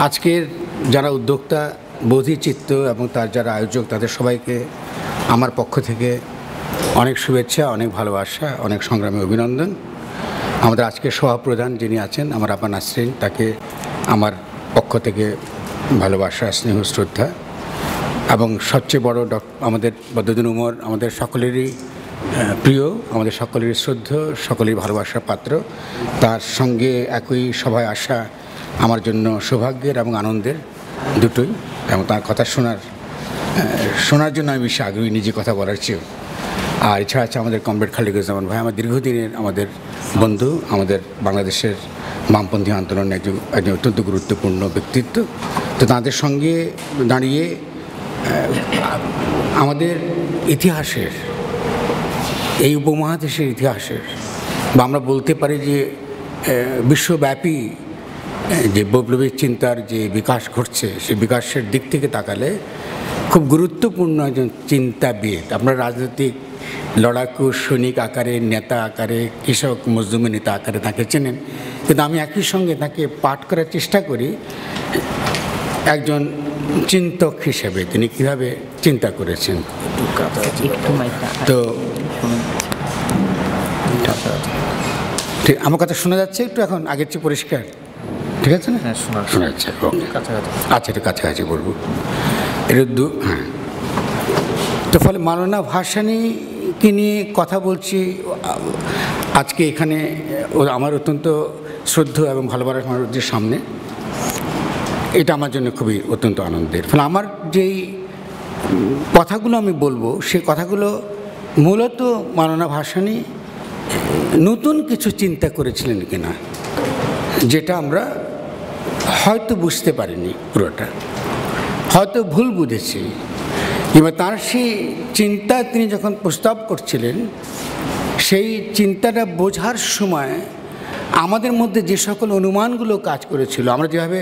আজকের যারা উদ্যোক্তা বোধিচিত্ত এবং তার যারা আয়োজক তাদের সবাইকে আমার পক্ষ থেকে অনেক শুভেচ্ছা, অনেক ভালোবাসা, অনেক সংগ্রামী অভিনন্দন। আমাদের আজকের সভাপ্রধান যিনি আছেন আমার আপা নাসরিন, তাকে আমার পক্ষ থেকে ভালোবাসা, স্নেহ, শ্রদ্ধা এবং সবচেয়ে বড় আমাদের বদরুদ্দিন উমর আমাদের সকলেরই প্রিয়, আমাদের সকলেরই শ্রদ্ধা, সকলেরই ভালোবাসার পাত্র। তার সঙ্গে একই সভায় আসা আমার জন্য সৌভাগ্যের এবং আনন্দের দুটোই, এবং তার কথা শোনার জন্য আমি বেশি আগ্রহী নিজে কথা বলার চেয়েও। আর এছাড়া আছে আমাদের কমরেড খালিকুজ্জামান ভাই, আমার দীর্ঘদিনের আমাদের বন্ধু, আমাদের বাংলাদেশের বামপন্থী আন্দোলনের একজন অত্যন্ত গুরুত্বপূর্ণ ব্যক্তিত্ব। তো তাদের সঙ্গে দাঁড়িয়ে আমাদের ইতিহাসের, এই উপমহাদেশের ইতিহাসের, বা আমরা বলতে পারি যে বিশ্বব্যাপী যে বৈপ্লবিক চিন্তার যে বিকাশ ঘটছে, সেই বিকাশের দিক থেকে তাকালে খুব গুরুত্বপূর্ণ একজন চিন্তাবিদ। আপনারা রাজনৈতিক লড়াকু সৈনিক আকারে, নেতা আকারে, কৃষক মজদুমের নেতা আকারে তাকে চেনেন, কিন্তু আমি একই সঙ্গে তাকে পাঠ করার চেষ্টা করি একজন চিন্তক হিসেবে তিনি কীভাবে চিন্তা করেছেন। তো ঠিক আমার কথা শোনা যাচ্ছে একটু এখন আগের চেয়ে পরিষ্কার? ঠিক আছে না? শোনা যাচ্ছে। আচ্ছা, একটু কাছাকাছি বলবো। এটা হ্যাঁ। তো ফলে মাওলানা ভাসানীকে নিয়ে কথা বলছি আজকে এখানে আমার অত্যন্ত শ্রদ্ধা এবং ভালোবাসার মানুষদের সামনে। এটা আমার জন্য খুবই অত্যন্ত আনন্দের। ফলে আমার যেই কথাগুলো আমি বলবো, সেই কথাগুলো মূলত মাওলানা ভাসানী নতুন কিছু চিন্তা করেছিলেন কিনা, যেটা আমরা হয়তো বুঝতে পারিনি, পুরোটা হয়তো ভুল বুঝেছি, কিংবা তার সেই চিন্তা তিনি যখন প্রস্তাব করছিলেন, সেই চিন্তাটা বোঝার সময় আমাদের মধ্যে যে সকল অনুমানগুলো কাজ করেছিল, আমরা যেভাবে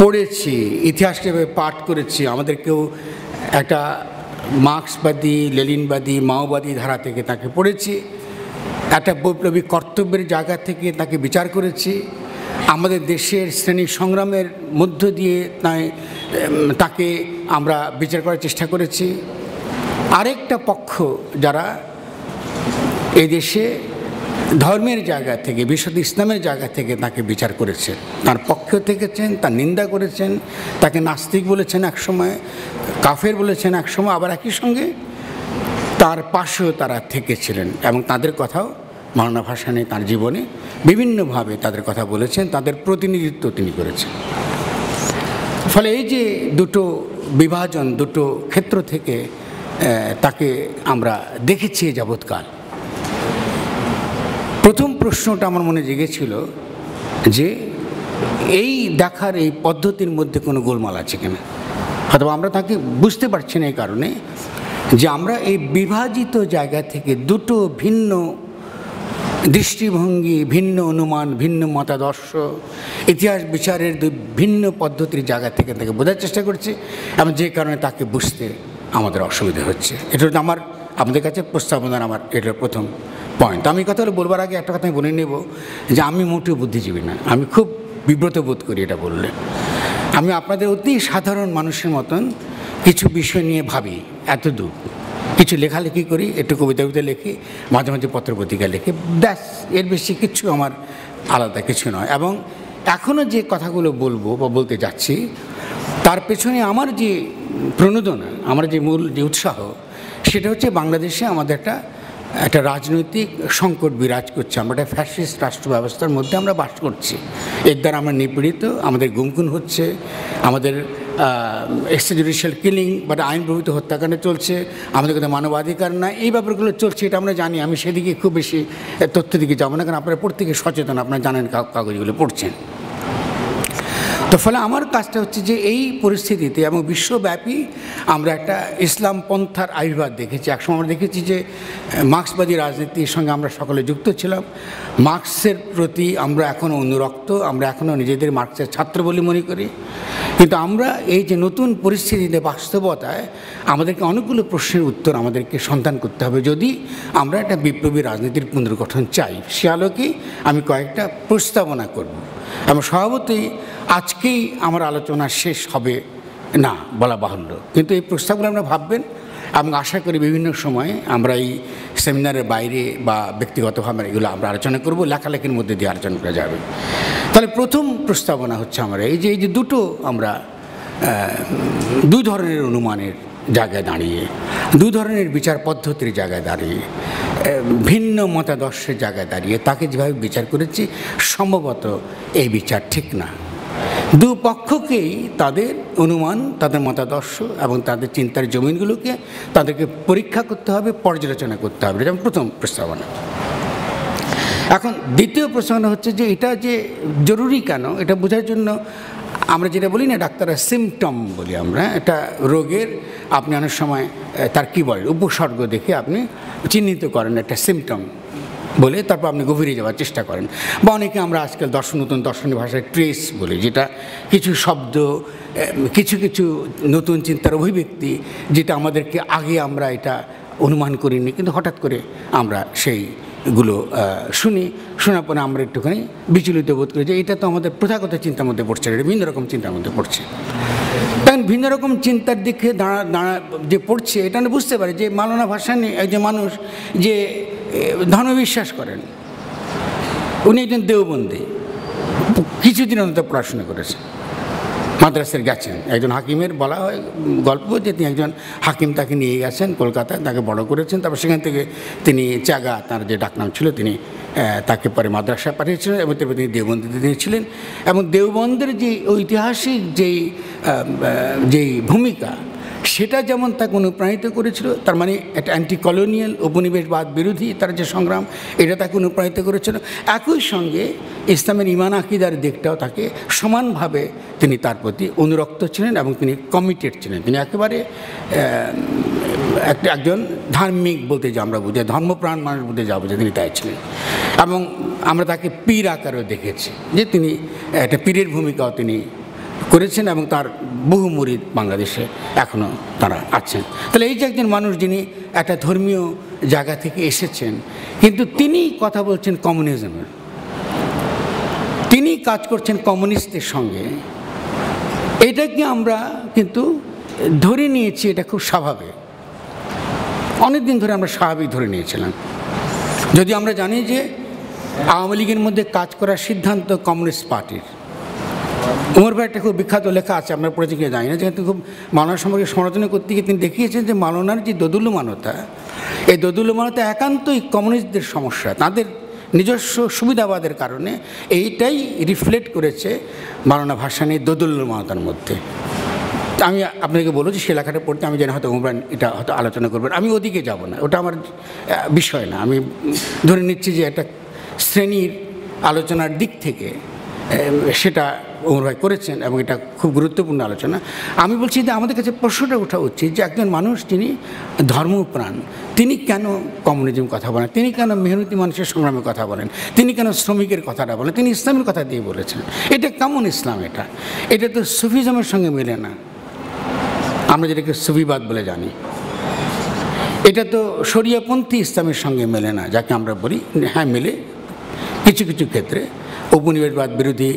পড়েছি, ইতিহাসকে যেভাবে পাঠ করেছি, আমাদের কেউ একটা মার্ক্সবাদী, লেনিনবাদী, মাওবাদী ধারা থেকে তাকে পড়েছি, একটা বৈপ্লবিক কর্তব্যের জায়গা থেকে তাকে বিচার করেছি, আমাদের দেশের শ্রেণী সংগ্রামের মধ্য দিয়ে তাকে আমরা বিচার করার চেষ্টা করেছি। আরেকটা পক্ষ যারা এই দেশে ধর্মের জায়গা থেকে, বিশুদ্ধ ইসলামের জায়গা থেকে তাকে বিচার করেছেন, তার পক্ষ থেকেছেন, তার নিন্দা করেছেন, তাকে নাস্তিক বলেছেন একসময়, কাফের বলেছেন একসময়, আবার একই সঙ্গে তার পাশেও তারা থেকেছিলেন, এবং তাদের কথাও মাওলানা ভাসানী তার জীবনে বিভিন্নভাবে তাদের কথা বলেছেন, তাদের প্রতিনিধিত্ব তিনি করেছেন। ফলে এই যে দুটো বিভাজন, দুটো ক্ষেত্র থেকে তাকে আমরা দেখেছি যাবৎকাল। প্রথম প্রশ্নটা আমার মনে জেগেছিল যে এই দেখার এই পদ্ধতির মধ্যে কোনো গোলমাল আছে কিনা। হয়তো আমরা তাকে বুঝতে পারছি না এই কারণে যে আমরা এই বিভাজিত জায়গা থেকে দুটো ভিন্ন দৃষ্টিভঙ্গি, ভিন্ন অনুমান, ভিন্ন মতাদর্শ, ইতিহাস বিচারের ভিন্ন পদ্ধতির জায়গা থেকে তাকে বোঝার চেষ্টা করছি, এবং যে কারণে তাকে বুঝতে আমাদের অসুবিধা হচ্ছে। এটা আমার আপনাদের কাছে প্রস্তাবনার আমার এটার প্রথম পয়েন্ট। আমি কথা বলবার আগে একটা কথা আমি বলে নেব যে আমি মোটেও বুদ্ধিজীবী না, আমি খুব বিব্রত বোধ করি এটা বললে। আমি আপনাদের অতি সাধারণ মানুষের মতন কিছু বিষয় নিয়ে ভাবি, এতদূর কিছু লেখালেখি করি, একটু কবিতা লিখি, মাঝে মাঝে পত্রপত্রিকা লিখি, ব্যাস, এর বেশি কিছু আমার আলাদা কিছু নয়। এবং এখনও যে কথাগুলো বলবো বা বলতে যাচ্ছি, তার পেছনে আমার যে প্রণোদনা, আমার যে মূল যে উৎসাহ, সেটা হচ্ছে বাংলাদেশে আমাদের একটা রাজনৈতিক সংকট বিরাজ করছে। আমরা একটা ফ্যাসিস্ট রাষ্ট্র ব্যবস্থার মধ্যে আমরা বাস করছি, এর দ্বারা আমরা নিপীড়িত, আমাদের গুমখুন হচ্ছে, আমাদের এক্সট্রাজুডিশিয়াল কিলিং বা আইন প্রভূত হত্যাকাণ্ড চলছে, আমাদের কাছে মানবাধিকার না, এই ব্যাপারগুলো চলছে, এটা আমরা জানি। আমি সেদিকে খুব বেশি তথ্য দিকে যাবো না, কারণ আপনারা প্রত্যেকে সচেতন, আপনারা জানেন, কাগজগুলো পড়ছেন। তো ফলে আমার কাজটা হচ্ছে যে এই পরিস্থিতিতে এবং বিশ্বব্যাপী আমরা একটা ইসলাম পন্থার আবির্ভাব দেখেছি। একসময় আমরা দেখেছি যে মার্ক্সবাদী রাজনীতির সঙ্গে আমরা সকলে যুক্ত ছিলাম, মার্ক্সের প্রতি আমরা এখনও অনুরক্ত, আমরা এখনও নিজেদের মার্ক্সের ছাত্র বলে মনে করি। কিন্তু আমরা এই যে নতুন পরিস্থিতিতে, বাস্তবতায় আমাদেরকে অনেকগুলো প্রশ্নের উত্তর আমাদেরকে সন্ধান করতে হবে যদি আমরা একটা বিপ্লবী রাজনীতির পুনর্গঠন চাই। সে আলোকে আমি কয়েকটা প্রস্তাবনা করব। এবং স্বভাবতই আজকেই আমার আলোচনা শেষ হবে না বলা বাহুল্য, কিন্তু এই প্রস্তাবগুলো আমরা ভাববেন এবং আশা করি বিভিন্ন সময়ে আমরা এই সেমিনারের বাইরে বা ব্যক্তিগতভাবে এগুলো আমরা আলোচনা করব, লেখালেখির মধ্যে দিয়ে আলোচনা করা যাবে। তাহলে প্রথম প্রস্তাবনা হচ্ছে আমরা এই যে দুটো আমরা দুই ধরনের অনুমানের জায়গায় দাঁড়িয়ে, দুই ধরনের বিচার পদ্ধতির জায়গায় দাঁড়িয়ে, ভিন্ন মতাদর্শের জায়গায় দাঁড়িয়ে তাকে যেভাবে বিচার করেছি সম্ভবত এই বিচার ঠিক না। দুপক্ষকেই তাদের অনুমান, তাদের মতাদর্শ এবং তাদের চিন্তার জমিনগুলোকে তাদেরকে পরীক্ষা করতে হবে, পর্যালোচনা করতে হবে। যেমন প্রথম প্রস্তাবনা। এখন দ্বিতীয় প্রস্তাবনা হচ্ছে যে এটা যে জরুরি কেন এটা বোঝার জন্য আমরা যেটা বলি না, ডাক্তাররা সিমটম বলি আমরা, এটা রোগের আপনি অনেক সময় তার কী বলেন উপসর্গ দেখে আপনি চিহ্নিত করেন একটা সিমটম বলে, তারপর আপনি গভীরে যাওয়ার চেষ্টা করেন। বা অনেকে আমরা আজকাল নতুন দর্শনের ভাষায় ট্রেস বলি, যেটা কিছু শব্দ, কিছু নতুন চিন্তার অভিব্যক্তি, যেটা আমাদেরকে আগে আমরা এটা অনুমান করিনি, কিন্তু হঠাৎ করে আমরা সেইগুলো শোনার পরে আমরা একটুখানি বিচলিত বোধ করি যে এটা তো আমাদের প্রথাগত চিন্তার মধ্যে পড়ছে, এটা ভিন্ন রকম চিন্তার মধ্যে পড়ছে। তখন ভিন্ন রকম চিন্তার দিকে দাঁড়া যে পড়ছে, এটা আমরা বুঝতে পারি যে মাওলানা ভাসানী একজন মানুষ যে ধর্মবিশ্বাস করেন, উনি একজন দেওবন্দি, কিছুদিন অন্তত পড়াশোনা করেছেন, মাদ্রাসায় গেছেন। একজন হাকিমের বলা হয় গল্প যে তিনি একজন হাকিম তাকে নিয়ে গেছেন কলকাতায়, তাকে বড় করেছেন, তারপর সেখান থেকে তিনি চাগা তার যে ডাকনাম ছিল, তিনি তাকে পরে মাদ্রাসায় পাঠিয়েছিলেন এবং তারপরে তিনি দেওবন্দিতে দিয়েছিলেন। এবং দেওবন্দের যে ঐতিহাসিক যেই ভূমিকা, সেটা যেমন তাকে অনুপ্রাণিত করেছিল, তার মানে একটা অ্যান্টি কলোনিয়াল উপনিবেশবাদ বিরোধী তার যে সংগ্রাম, এটা তাকে অনুপ্রাণিত করেছিল। একই সঙ্গে ইসলামের ঈমান আকিদার দিকটাও তাকে সমানভাবে তিনি তার প্রতি অনুরক্ত ছিলেন এবং তিনি কমিটেড ছিলেন। তিনি একেবারে একজন ধার্মিক বলতে যা আমরা বুঝি, ধর্মপ্রাণ মানুষ বলতে যা বুঝে তিনি তাই ছিলেন। এবং আমরা তাকে পীর আকারেও দেখেছি যে তিনি একটা পীরের ভূমিকাও তিনি করেছেন এবং তার বহু মুরিদ বাংলাদেশে এখনও তারা আছেন। তাহলে এই যে একজন মানুষ যিনি একটা ধর্মীয় জায়গা থেকে এসেছেন, কিন্তু তিনি কথা বলছেন কমিউনিজমের, তিনি কাজ করছেন কমিউনিস্টদের সঙ্গে, এটাকে আমরা কিন্তু ধরে নিয়েছি, এটা খুব স্বাভাবিক। অনেকদিন ধরে আমরা স্বাভাবিক ধরে নিয়েছিলাম, যদি আমরা জানি যে আওয়ামী লীগের মধ্যে কাজ করার সিদ্ধান্ত কমিউনিস্ট পার্টির। উমর ভাই একটা খুব বিখ্যাত লেখা আছে, আমরা পড়েছি কি জানি না, যেহেতু খুব মাওলানা সম্পর্কে সমালোচনা করতে গিয়ে তিনি দেখিয়েছেন যে মাওলানার যে দোদুল্যমানতা, এই দোদুল্যমানতা একান্তই কমিউনিস্টদের সমস্যা, তাদের নিজস্ব সুবিধাবাদের কারণে এইটাই রিফ্লেক্ট করেছে মাওলানা ভাসানীর দোদুল্যমানতার মধ্যে। আমি আপনাকে বলবো যে সে লেখাটা পড়তে আমি জানি হয়তো উমরান এটা হয়তো আলোচনা করবেন, আমি ওদিকে যাব না, ওটা আমার বিষয় না। আমি ধরে নিচ্ছি যে একটা শ্রেণীর আলোচনার দিক থেকে সেটা ওমর ভাই করেছেন এবং এটা খুব গুরুত্বপূর্ণ আলোচনা। আমি বলছি যে আমাদের কাছে প্রশ্নটা ওঠা উচিত যে একজন মানুষ যিনি ধর্মপ্রাণ, তিনি কেন কমিউনিজম কথা বলেন, তিনি কেন মেহনতি মানুষের সংগ্রামের কথা বলেন, তিনি কেন শ্রমিকের কথাটা বলেন, তিনি ইসলামের কথা দিয়ে বলেছেন। এটা কেমন ইসলাম? এটা তো সুফিজমের সঙ্গে মেলে না, আমরা যেটাকে সুফিবাদ বলে জানি। এটা তো শরিয়াপন্থী ইসলামের সঙ্গে মেলে না, যাকে আমরা বলি হ্যাঁ মেলে কিছু ক্ষেত্রে। উপনিবেশবাদ বিরোধী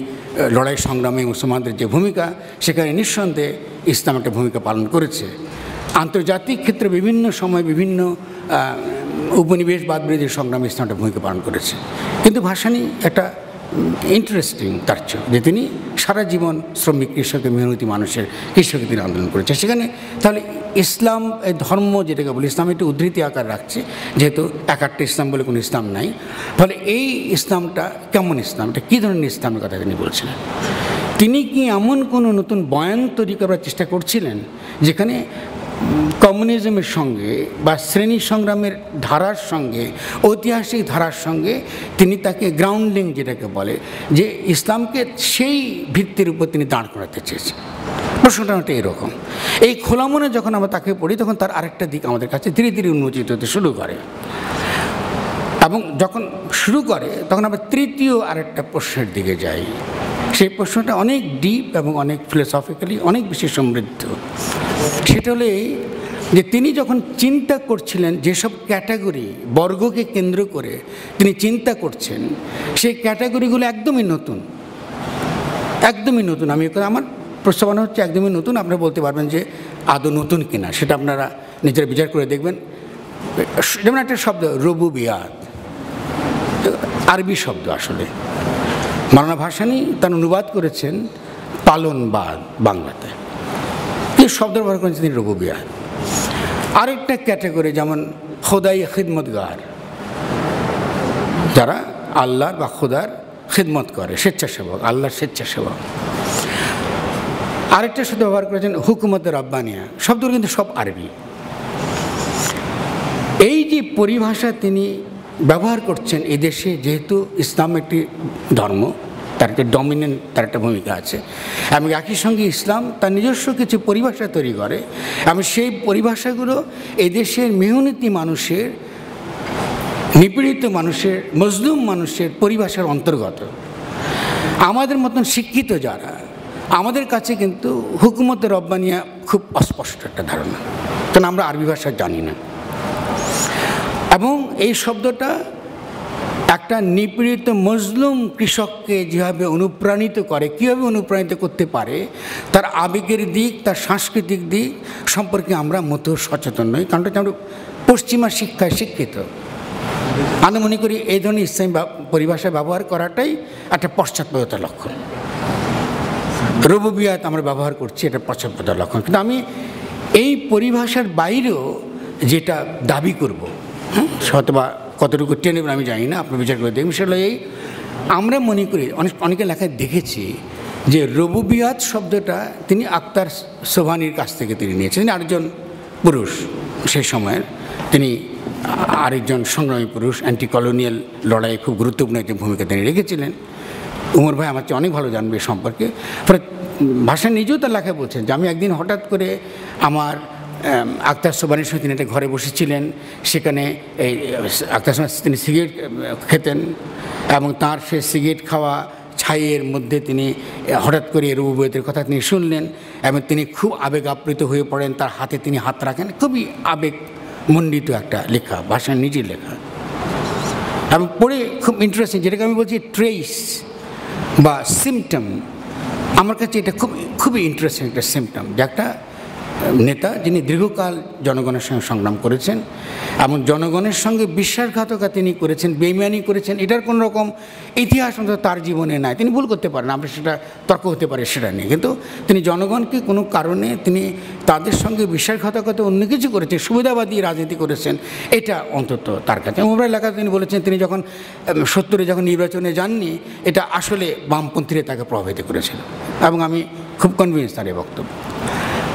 লড়াই সংগ্রামে মুসলমানদের যে ভূমিকা, সেখানে নিঃসন্দেহে ইসলাম একটা ভূমিকা পালন করেছে। আন্তর্জাতিক ক্ষেত্রে বিভিন্ন সময় বিভিন্ন উপনিবেশবাদ বিরোধী সংগ্রামে ইসলাম একটা ভূমিকা পালন করেছে। কিন্তু ভাসানী একটা ইন্টারেস্টিং তার যে তিনি সারা জীবন শ্রমিক, কৃষকের, মেহনতি মানুষের কৃষকের তিনি আন্দোলন করেছে। সেখানে তাহলে ইসলাম এই ধর্ম যেটাকে বলি, ইসলাম একটু উদ্ধৃতি আকার রাখছে, যেহেতু একাট্টা ইসলাম বলে কোনো ইসলাম নাই। ফলে এই ইসলামটা কেমন ইসলাম, এটা কী ধরনের ইসলামের কথা তিনি বলছিলেন? তিনি কি এমন কোনো নতুন বয়ান তৈরি করার চেষ্টা করছিলেন যেখানে কমিউনিজমের সঙ্গে বা শ্রেণী সংগ্রামের ধারার সঙ্গে, ঐতিহাসিক ধারার সঙ্গে তিনি তাকে গ্রাউন্ডিং যেটাকে বলে, যে ইসলামকে সেই ভিত্তির উপর তিনি দাঁড় করাতে চেয়েছেন? প্রশ্নটা এরকম। এই খোলা মনে যখন আমরা তাকে পড়ি, তখন তার আরেকটা দিক আমাদের কাছে ধীরে ধীরে উন্মোচিত হতে শুরু করে। এবং যখন শুরু করে তখন আমরা তৃতীয় আরেকটা প্রশ্নের দিকে যাই। সেই প্রশ্নটা অনেক ডিপ এবং অনেক ফিলোসফিক্যালি অনেক বেশি সমৃদ্ধ। সেটা হলে যে তিনি যখন চিন্তা করছিলেন, যেসব ক্যাটাগরি বর্গকে কেন্দ্র করে তিনি চিন্তা করছেন, সেই ক্যাটাগরিগুলো একদমই নতুন। একদমই নতুন। আমি আমার প্রস্তাবনা হচ্ছে একদমই নতুন। আপনারা বলতে পারবেন যে আদৌ নতুন কিনা, সেটা আপনারা নিজেরা বিচার করে দেখবেন। যেমন একটা শব্দ রুবুবিয়াত, আরবি শব্দ, আসলে মাওলানা ভাসানী তার অনুবাদ করেছেন পালনবাদ বাংলাতে, এই শব্দ ব্যবহার করেছেন তিনি রুবুবিয়াত। আরেকটা ক্যাটাগরি যেমন খোদাই খিদমতগার, যারা আল্লাহর বা খোদার খিদমত করে, স্বেচ্ছাসেবক, আল্লাহর স্বেচ্ছাসেবক। আরেকটা শব্দ ব্যবহার করেছেন হুকুমতে রব্বানিয়া, শব্দগুলো কিন্তু সব আরবি। এই যে পরিভাষা তিনি ব্যবহার করছেন এদেশে, যেহেতু ইসলাম একটি ধর্ম, তার একটা ডমিনেন্ট, তার একটা ভূমিকা আছে, এবং একই সঙ্গে ইসলাম তার নিজস্ব কিছু পরিভাষা তৈরি করে, এবং সেই পরিভাষাগুলো এদেশের মেহনতি মানুষের, নিপীড়িত মানুষের, মজলুম মানুষের পরিভাষার অন্তর্গত। আমাদের মতন শিক্ষিত যারা, আমাদের কাছে কিন্তু হুকুমতে রব্বানিয়া খুব অস্পষ্ট একটা ধারণা, কারণ আমরা আরবি ভাষা জানি না। এবং এই শব্দটা একটা নিপীড়িত মজলুম কৃষককে যেভাবে অনুপ্রাণিত করে, কীভাবে অনুপ্রাণিত করতে পারে, তার আবেগের দিক, তার সাংস্কৃতিক দিক সম্পর্কে আমরা মোটেও সচেতন নই, কারণ আমরা পশ্চিমা শিক্ষায় শিক্ষিত। আমি মনে করি এই ধরনের ইসলামী পরিভাষা ব্যবহার করাটাই একটা পশ্চাৎপদতার লক্ষণ। রুবুবিয়াত আমরা ব্যবহার করছি, এটা পশ্চাৎপদতার লক্ষণ। কিন্তু আমি এই পরিভাষার বাইরেও যেটা দাবি করব, অথবা কতটুকু টেনে আমি জানি না, আপনি বিচার করে দেখবেন, সেটা এই আমরা মনে করি, অনেকে লেখায় দেখেছি যে রুবুবিয়াত শব্দটা তিনি আক্তার সোবহানির কাছ থেকে তিনি নিয়েছেন। তিনি আরেকজন পুরুষ, সেই সময়ের তিনি আরেকজন সংগ্রামী পুরুষ, অ্যান্টি কলোনিয়াল লড়াইয়ে খুব গুরুত্বপূর্ণ একটি ভূমিকা তিনি রেখেছিলেন। উমর ভাই আমার চেয়ে অনেক ভালো জানবে এ সম্পর্কে। ফলে ভাষা নিজেও তার লেখায় বলছেন যে আমি একদিন হঠাৎ করে আমার আক্তার সোবহানির সঙ্গে তিনি একটা ঘরে বসেছিলেন, সেখানে এই আক্তার সোবহানি তিনি সিগারেট খেতেন, এবং তার সে সিগারেট খাওয়া ছাইয়ের মধ্যে তিনি হঠাৎ করে রুবুবিয়াতের কথা তিনি শুনলেন, এবং তিনি খুব আবেগ আপ্লুত হয়ে পড়েন, তার হাতে তিনি হাত রাখেন। খুবই আবেগমণ্ডিত একটা লেখা, ভাষার নিজের লেখা, এবং পড়ে খুব ইন্টারেস্টিং। যেটাকে আমি বলছি ট্রেস বা সিমটম, আমার কাছে এটা খুবই ইন্টারেস্টিং একটা সিমটম, যে একটা নেতা যিনি দীর্ঘকাল জনগণের সঙ্গে সংগ্রাম করেছেন, এবং জনগণের সঙ্গে বিশ্বাসঘাতকতা তিনি করেছেন, বেইমানি করেছেন, এটার কোনো রকম ইতিহাস অন্তত তার জীবনে নাই। তিনি ভুল করতে পারেন, আমরা সেটা তর্ক হতে পারে সেটা নিয়ে, কিন্তু তিনি জনগণকে কোনো কারণে তিনি তাদের সঙ্গে বিশ্বাসঘাতকতা অন্য কিছু করেছেন, সুবিধাবাদী রাজনীতি করেছেন, এটা অন্তত তার কাছে। মোবাইল লেখা তিনি বলেছেন তিনি যখন 70-এ যখন নির্বাচনে যাননি, এটা আসলে বামপন্থীরা তাকে প্রভাবিত করেছিল, এবং আমি খুব কনভিন্স তার এই বক্তব্য।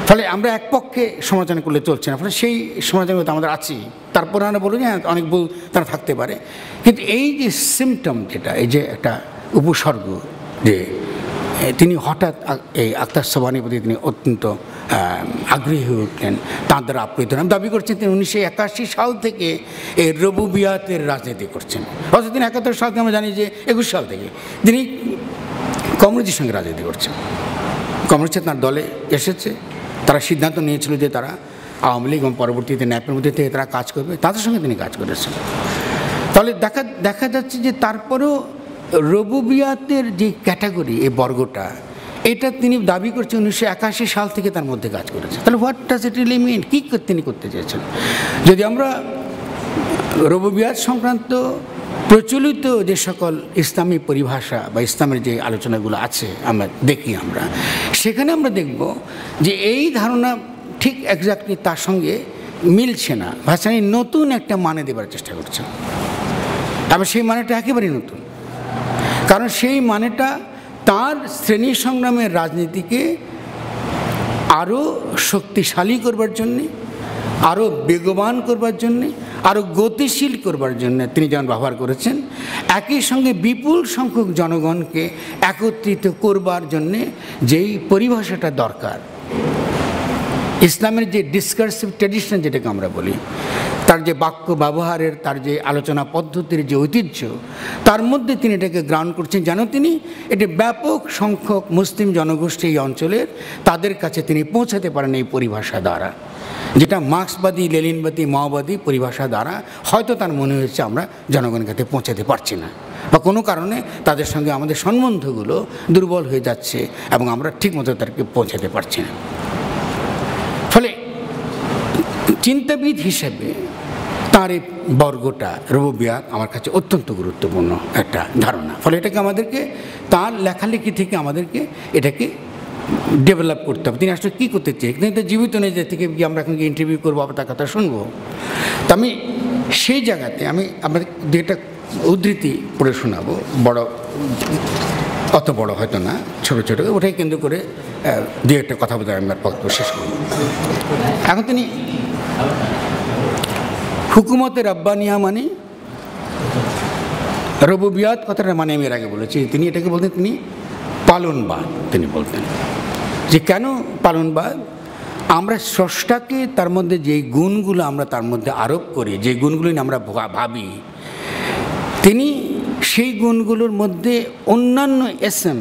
ফলে আমরা এক পক্ষে সমালোচনা করলে চলছে না, ফলে সেই সমালোচনা আমাদের আছি। তারপরে আমরা বলি হ্যাঁ অনেক ভুল তারা থাকতে পারে, কিন্তু এই যে সিমটম, যেটা এই যে একটা উপসর্গ, যে তিনি হঠাৎ এই আক্তার সোবহানির প্রতি তিনি অত্যন্ত আগ্রহী হয়ে উঠলেন, তাঁর দ্বারা আপ্লুত। আমি দাবি করছেন তিনি 1981 সাল থেকে এই রুবুবিয়াতের রাজনীতি করছেন, অথচ তিনি 71 সাল থেকে আমরা জানি যে 21 সাল থেকে তিনি কমিউনিস্টের সঙ্গে রাজনীতি করছেন। কমিউনিস্ট তাঁর দলে এসেছে, তারা সিদ্ধান্ত নিয়েছিল যে তারা আওয়ামী লীগ এবং পরবর্তীতে ন্যাপের মধ্যে থেকে তারা কাজ করবে, তাদের সঙ্গে তিনি কাজ করেছেন। তাহলে দেখা যাচ্ছে যে তারপরেও রুবুবিয়াতের যে ক্যাটাগরি, এই বর্গটা, এটা তিনি দাবি করছেন 1981 সাল থেকে তার মধ্যে কাজ করেছে। তাহলে হোয়াট ডাজ ইট রিয়েলি মিন, কী তিনি করতে চেয়েছেন? যদি আমরা রুবুবিয়াত সংক্রান্ত প্রচলিত যে সকল ইসলামী পরিভাষা বা ইসলামের যে আলোচনাগুলো আছে আমরা দেখি, সেখানে আমরা দেখব যে এই ধারণা ঠিক এক্স্যাক্টলি তার সঙ্গে মিলছে না। ভাসানী নতুন একটা মানে দেবার চেষ্টা করছেন, এবং সেই মানেটা একেবারেই নতুন, কারণ সেই মানেটা তার শ্রেণী সংগ্রামের রাজনীতিকে আরও শক্তিশালী করবার জন্যে, আরও বেগবান করবার জন্যে, আরও গতিশীল করবার জন্য তিনি যেমন ব্যবহার করেছেন, একই সঙ্গে বিপুল সংখ্যক জনগণকে একত্রিত করবার জন্যে যেই পরিভাষাটা দরকার, ইসলামের যে ডিসকার্সিভ ট্র্যাডিশন যেটাকে আমরা বলি, তার যে বাক্য ব্যবহারের, তার যে আলোচনা পদ্ধতির যে ঐতিহ্য, তার মধ্যে তিনি এটাকে গ্রাউন্ড করছেন, যেন তিনি এটি ব্যাপক সংখ্যক মুসলিম জনগোষ্ঠী এই অঞ্চলের, তাদের কাছে তিনি পৌঁছাতে পারেন এই পরিভাষা দ্বারা, যেটা মার্ক্সবাদী, লেনিনবাদী, মাওবাদী পরিভাষা দ্বারা হয়তো তার মনে হয়েছে আমরা জনগণের কাছে পৌঁছাতে পারছি না। বা কোনো কারণে তাদের সঙ্গে আমাদের সম্বন্ধগুলো দুর্বল হয়ে যাচ্ছে এবং আমরা ঠিকমতো তাদেরকে পৌঁছাতে পারছি না। ফলে চিন্তাবিদ হিসেবে তার এই বর্গটা রুবুবিয়াত আমার কাছে অত্যন্ত গুরুত্বপূর্ণ একটা ধারণা। ফলে এটাকে আমাদেরকে তার লেখালেখি থেকে আমাদেরকে এটাকে ডেভেলপ করতে হবে। তিনি আসলে কী করতে চেয়ে, তিনি তো জীবিত নেই যে থেকে আমরা এখন ইন্টারভিউ করবো, আবার তার কথা শুনবো। তো আমি সেই জায়গাতে আমি আপনাদের দুইটা উদ্ধৃতি পড়ে শোনাবো, বড় অত বড় হয়তো না, ছোটো ছোটো, ওটাই কেন্দ্র করে দু একটা কথা বলে আমি বক্তব্য শেষ করব। এখন তিনি হুকুমতে রাব্বানিয়া মানে রুবুবিয়াত কথাটা মানে আমি এর আগে বলেছি, তিনি এটাকে বলতেন তিনি পালনবাদ। তিনি বলতেন যে কেন পালনবাদ, আমরা স্রষ্টাকে তার মধ্যে যেই গুণগুলো আমরা তার মধ্যে আরোপ করি, যে গুণগুলো নিয়ে আমরা ভাবি, তিনি সেই গুণগুলোর মধ্যে অন্যান্য এসএম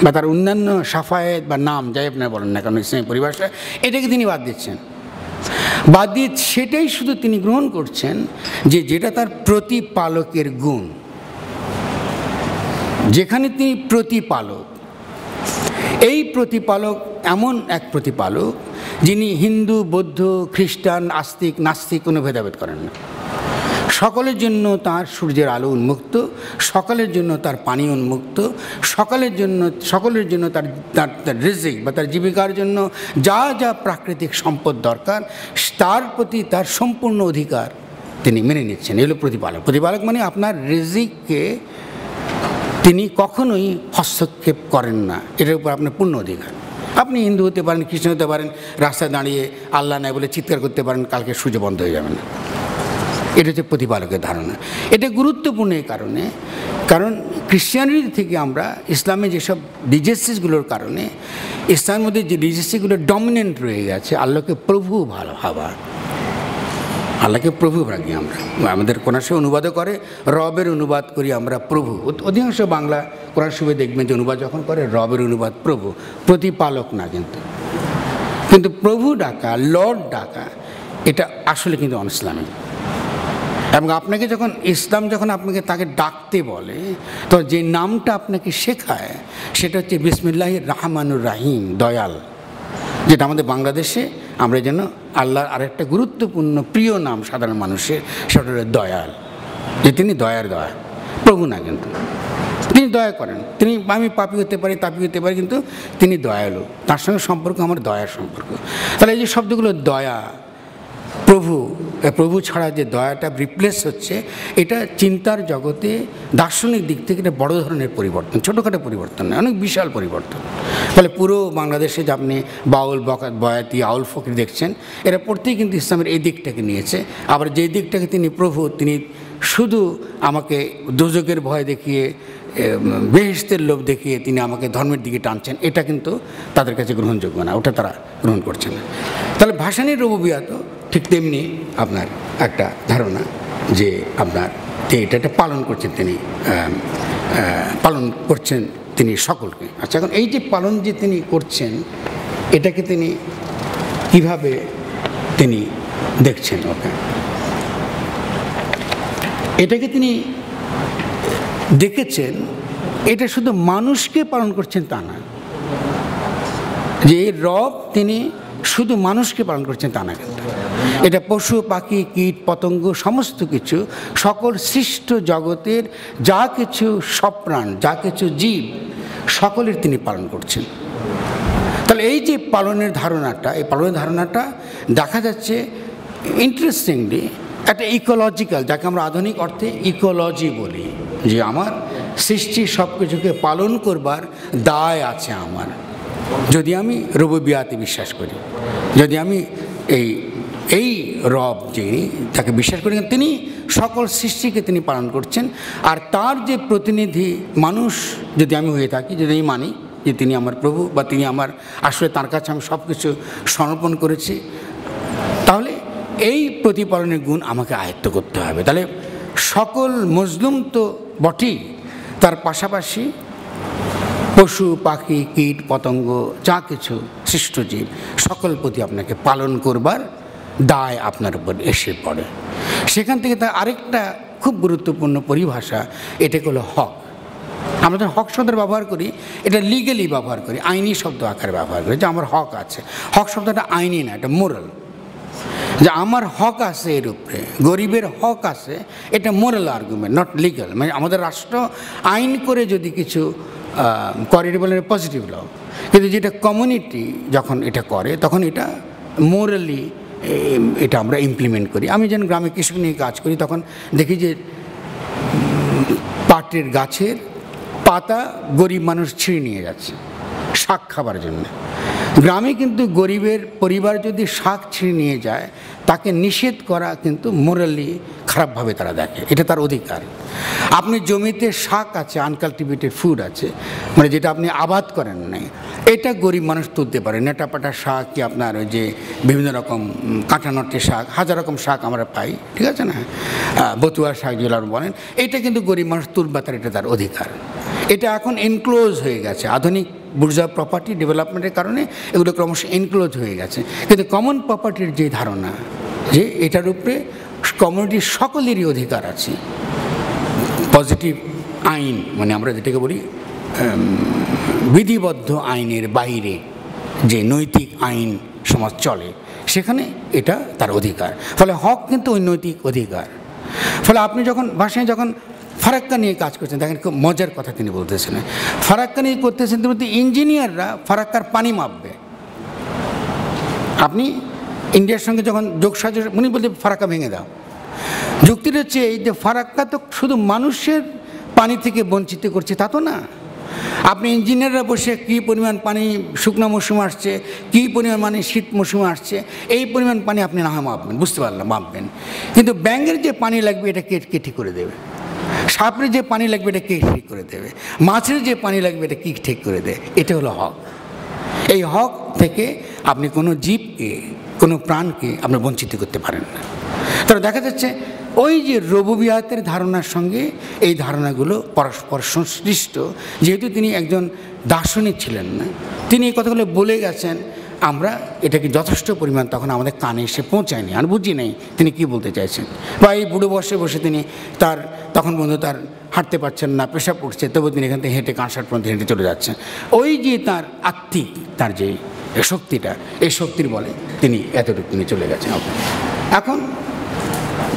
বা তার অন্যান্য সাফায়েত বা নাম যাই আপনারা বলেন না কারণ ইসলামী পরিভাষায়, এটাকে তিনি বাদ দিচ্ছেন। বাদ দিয়ে সেটাই শুধু তিনি গ্রহণ করছেন যে যেটা তার প্রতিপালকের গুণ, যেখানে তিনি প্রতিপালক। এই প্রতিপালক এমন এক প্রতিপালক যিনি হিন্দু, বৌদ্ধ, খ্রিস্টান, আস্তিক, নাস্তিক কোনো ভেদাভেদ করেন না। সকলের জন্য তার সূর্যের আলো উন্মুক্ত, সকলের জন্য তার পানি উন্মুক্ত, সকলের জন্য তার রিজিক বা তার জীবিকার জন্য যা যা প্রাকৃতিক সম্পদ দরকার তার প্রতি তার সম্পূর্ণ অধিকার তিনি মেনে নিচ্ছেন। এগুলো প্রতিপালক। প্রতিপালক মানে আপনার রিজিককে তিনি কখনোই হস্তক্ষেপ করেন না, এটার উপর আপনার পূর্ণ অধিকার। আপনি হিন্দু হতে পারেন, খ্রিস্টান হতে পারেন, রাস্তায় দাঁড়িয়ে আল্লাহ নাই বলে চিৎকার করতে পারেন, কালকে সূর্য বন্ধ হয়ে যাবে না। এটা হচ্ছে প্রতিপালকের ধারণা। এটা গুরুত্বপূর্ণ এই কারণে, কারণ ক্রিশ্চিয়ানিটি থেকে আমরা ইসলামে যেসব রিলিজিয়াসগুলোর কারণে ইসলামের মধ্যে যে রিলিজিয়াসগুলো ডমিনেন্ট রয়ে গেছে, আল্লাহকে প্রভু ভালো ভাবা, আল্লাহকে প্রভু রাখি আমরা। আমাদের কোরআন শরীফ অনুবাদও করে, রবের অনুবাদ করি আমরা প্রভু। অধিকাংশ বাংলা কোরআন শরীফে দেখবেন যে অনুবাদ যখন করে রবের অনুবাদ প্রভু, প্রতিপালক না। কিন্তু প্রভু ডাকা, লর্ড ডাকা, এটা আসলে কিন্তু অনইসলামিক। এবং আপনাকে যখন ইসলাম যখন আপনাকে তাকে ডাকতে বলে, তো যে নামটা আপনাকে শেখায় সেটা হচ্ছে বিসমিল্লাহির রহমানুর রাহিম, দয়াল, যেটা আমাদের বাংলাদেশে আমরা যেন আল্লাহর আরেকটা গুরুত্বপূর্ণ প্রিয় নাম সাধারণ মানুষের, সেটা হলো দয়াল, যে তিনি দয়ার দয়া, প্রভু না। কিন্তু তিনি দয়া করেন, তিনি আমি পাপী হতে পারি, তাপি হতে পারি, কিন্তু তিনি দয়ালু, তার সঙ্গে সম্পর্ক আমার দয়ার সম্পর্ক। তাহলে এই যে শব্দগুলো দয়া, প্রভু, প্রভু ছাড়া যে দয়াটা রিপ্লেস হচ্ছে, এটা চিন্তার জগতে দার্শনিক দিক থেকে এটা বড় ধরনের পরিবর্তন, ছোটোখাটো পরিবর্তন নয়, অনেক বিশাল পরিবর্তন। ফলে পুরো বাংলাদেশে যে আপনি বাউল, বয়াতি, আউল ফকির দেখছেন, এরা প্রত্যেকেই কিন্তু ইসলামের এই দিকটাকে নিয়েছে। আবার যেই দিকটাকে তিনি প্রভু, তিনি শুধু আমাকে দোজকের ভয় দেখিয়ে, বেহেশতের লোভ দেখিয়ে তিনি আমাকে ধর্মের দিকে টানছেন, এটা কিন্তু তাদের কাছে গ্রহণযোগ্য না, ওটা তারা গ্রহণ করছে না। তাহলে ভাসানীর রুবুবিয়াতও ঠিক তেমনি আপনার একটা ধারণা যে আপনার এটা পালন করছেন, তিনি পালন করছেন তিনি সকলকে। আচ্ছা, এখন এই যে পালন যে তিনি করছেন, এটাকে তিনি কিভাবে তিনি দেখছেন? ওকে, এটাকে তিনি দেখেছেন, এটা শুধু মানুষকে পালন করছেন তা না, যে রব তিনি শুধু মানুষকে পালন করছেন তা না, কিন্তু এটা পশু, পাখি, কীট, পতঙ্গ, সমস্ত কিছু, সকল সৃষ্ট জগতের যা কিছু সপ্রাণ, যা কিছু জীব, সকলের তিনি পালন করছেন। তাহলে এই যে পালনের ধারণাটা, এই পালনের ধারণাটা দেখা যাচ্ছে ইন্টারেস্টিংলি একটা ইকোলজিক্যাল, যাকে আমরা আধুনিক অর্থে ইকোলজি বলি, যে আমার সৃষ্টি সব কিছুকে পালন করবার দায় আছে আমার, যদি আমি রুবুবিয়াতে বিশ্বাস করি, যদি আমি এই রব যিনি তাকে বিশ্বাস করি, তিনি সকল সৃষ্টিকে তিনি পালন করছেন। আর তার যে প্রতিনিধি মানুষ যদি আমি হয়ে থাকি, যদি আমি মানি যে তিনি আমার প্রভু বা তিনি আমার, আসলে তার কাছে আমি সব কিছু সমর্পণ করেছি, তাহলে এই প্রতিপালনের গুণ আমাকে আয়ত্ত করতে হবে। তাহলে সকল মজলুম তো বটেই, তার পাশাপাশি পশু, পাখি, কীট, পতঙ্গ, যা কিছু সৃষ্টজীব, সকল প্রতি আপনাকে পালন করবার দায় আপনার উপর এসে পড়ে। সেখান থেকে তার আরেকটা খুব গুরুত্বপূর্ণ পরিভাষা, এটাকে হলো হক। আমরা যখন হক শব্দের ব্যবহার করি, এটা লিগেলি ব্যবহার করি, আইনি শব্দ আকারে ব্যবহার করি যে আমার হক আছে। হক শব্দটা আইনি না, এটা মোরাল, যে আমার হক আছে এর উপরে, গরিবের হক আছে, এটা মোরাল আর্গুমেন্ট, নট লিগাল। মানে আমাদের রাষ্ট্র আইন করে যদি কিছু করে, এটা বলে পজিটিভ ল, কিন্তু যেটা কমিউনিটি যখন এটা করে তখন এটা মোরালি এটা আমরা ইমপ্লিমেন্ট করি। আমি যখন গ্রামে কৃষক নিয়ে কাজ করি তখন দেখি যে পাটের গাছের পাতা গরিব মানুষ ছিঁড়ে নিয়ে যাচ্ছে শাক খাবার জন্য। গ্রামে কিন্তু গরিবের পরিবার যদি শাক ছিঁড়ে নিয়ে যায়, তাকে নিষেধ করা কিন্তু মোরালি খারাপভাবে তারা দেখে, এটা তার অধিকার। আপনি জমিতে শাক আছে, আনকাল্টিভেটেড ফুড আছে, মানে যেটা আপনি আবাদ করেন নাই, এটা গরিব মানুষ তুলতে পারে। নেটাপাটা শাক কি আপনার ওই যে বিভিন্ন রকম কাঁটানটে শাক, হাজার রকম শাক আমরা পাই, ঠিক আছে না, বতুয়া শাক যেগুলো বলেন, এটা কিন্তু গরিব মানুষ তুলবে, তার এটা তার অধিকার। এটা এখন এনক্লোজ হয়ে গেছে আধুনিক বুর্জোয়া প্রপার্টি ডেভেলপমেন্টের কারণে, এগুলো ক্রমশ এনক্লোজ হয়ে গেছে। কিন্তু কমন প্রপার্টির যে ধারণা, যে এটার উপরে কমিউনিটির সকলেরই অধিকার আছে, পজিটিভ আইন, মানে আমরা যেটাকে বলি বিধিবদ্ধ আইনের বাইরে যে নৈতিক আইন সমাজ চলে, সেখানে এটা তার অধিকার। ফলে হক কিন্তু ওই নৈতিক অধিকার। ফলে আপনি যখন ভাষায় যখন ফারাক্কা নিয়ে কাজ করছেন, দেখেন খুব মজার কথা তিনি বলতেছেন, ফারাক্কা নিয়ে করতেছেন বলতে ইঞ্জিনিয়াররা ফারাক্কার পানি মাপবে। আপনি ইন্ডিয়ার সঙ্গে যখন যোগসাজশ, উনি বলতে ফারাক্কা ভেঙে দাও। যুক্তিটা হচ্ছে এই যে ফারাক্কা তো শুধু মানুষের পানি থেকে বঞ্চিত করছে তা তো না। আপনি ইঞ্জিনিয়াররা বসে কী পরিমাণ পানি শুকনো মৌসুমে আসছে, কী পরিমাণ পানি শীত মৌসুমে আসছে, এই পরিমাণ পানি আপনি না হয় মাপবেন, বুঝতে পারলাম, মাপবেন। কিন্তু ব্যাঙের যে পানি লাগবে এটা কে ঠিক করে দেবে? সাপের যে পানি লাগবে এটা কে ঠিক করে দেবে? মাছের যে পানি লাগবে এটা কি ঠিক করে দেয়? এটা হলো হক। এই হক থেকে আপনি কোনো জীবকে, কোনো প্রাণকে আপনি বঞ্চিত করতে পারেন না। তবে দেখা যাচ্ছে ওই যে রবুবিয়াতের ধারণার সঙ্গে এই ধারণাগুলো পরস্পর সংশ্লিষ্ট। যেহেতু তিনি একজন দার্শনিক ছিলেন না, তিনি এই কথাগুলো বলে গেছেন, আমরা এটাকে যথেষ্ট পরিমাণ তখন আমাদের কানে এসে পৌঁছায়নি, আর বুঝি নেই তিনি কী বলতে চাইছেন। বা এই বুড়ো বসে বসে তিনি তার তখন বন্ধু তার হাঁটতে পারছেন না, পেশা পড়ছে, তবু তিনি এখান থেকে হেঁটে কাঁসার পর্যন্ত হেঁটে চলে যাচ্ছেন। ওই যে তার আত্মিক তার যে শক্তিটা, এই শক্তির বলে তিনি এতটুকু তিনি চলে গেছেন। এখন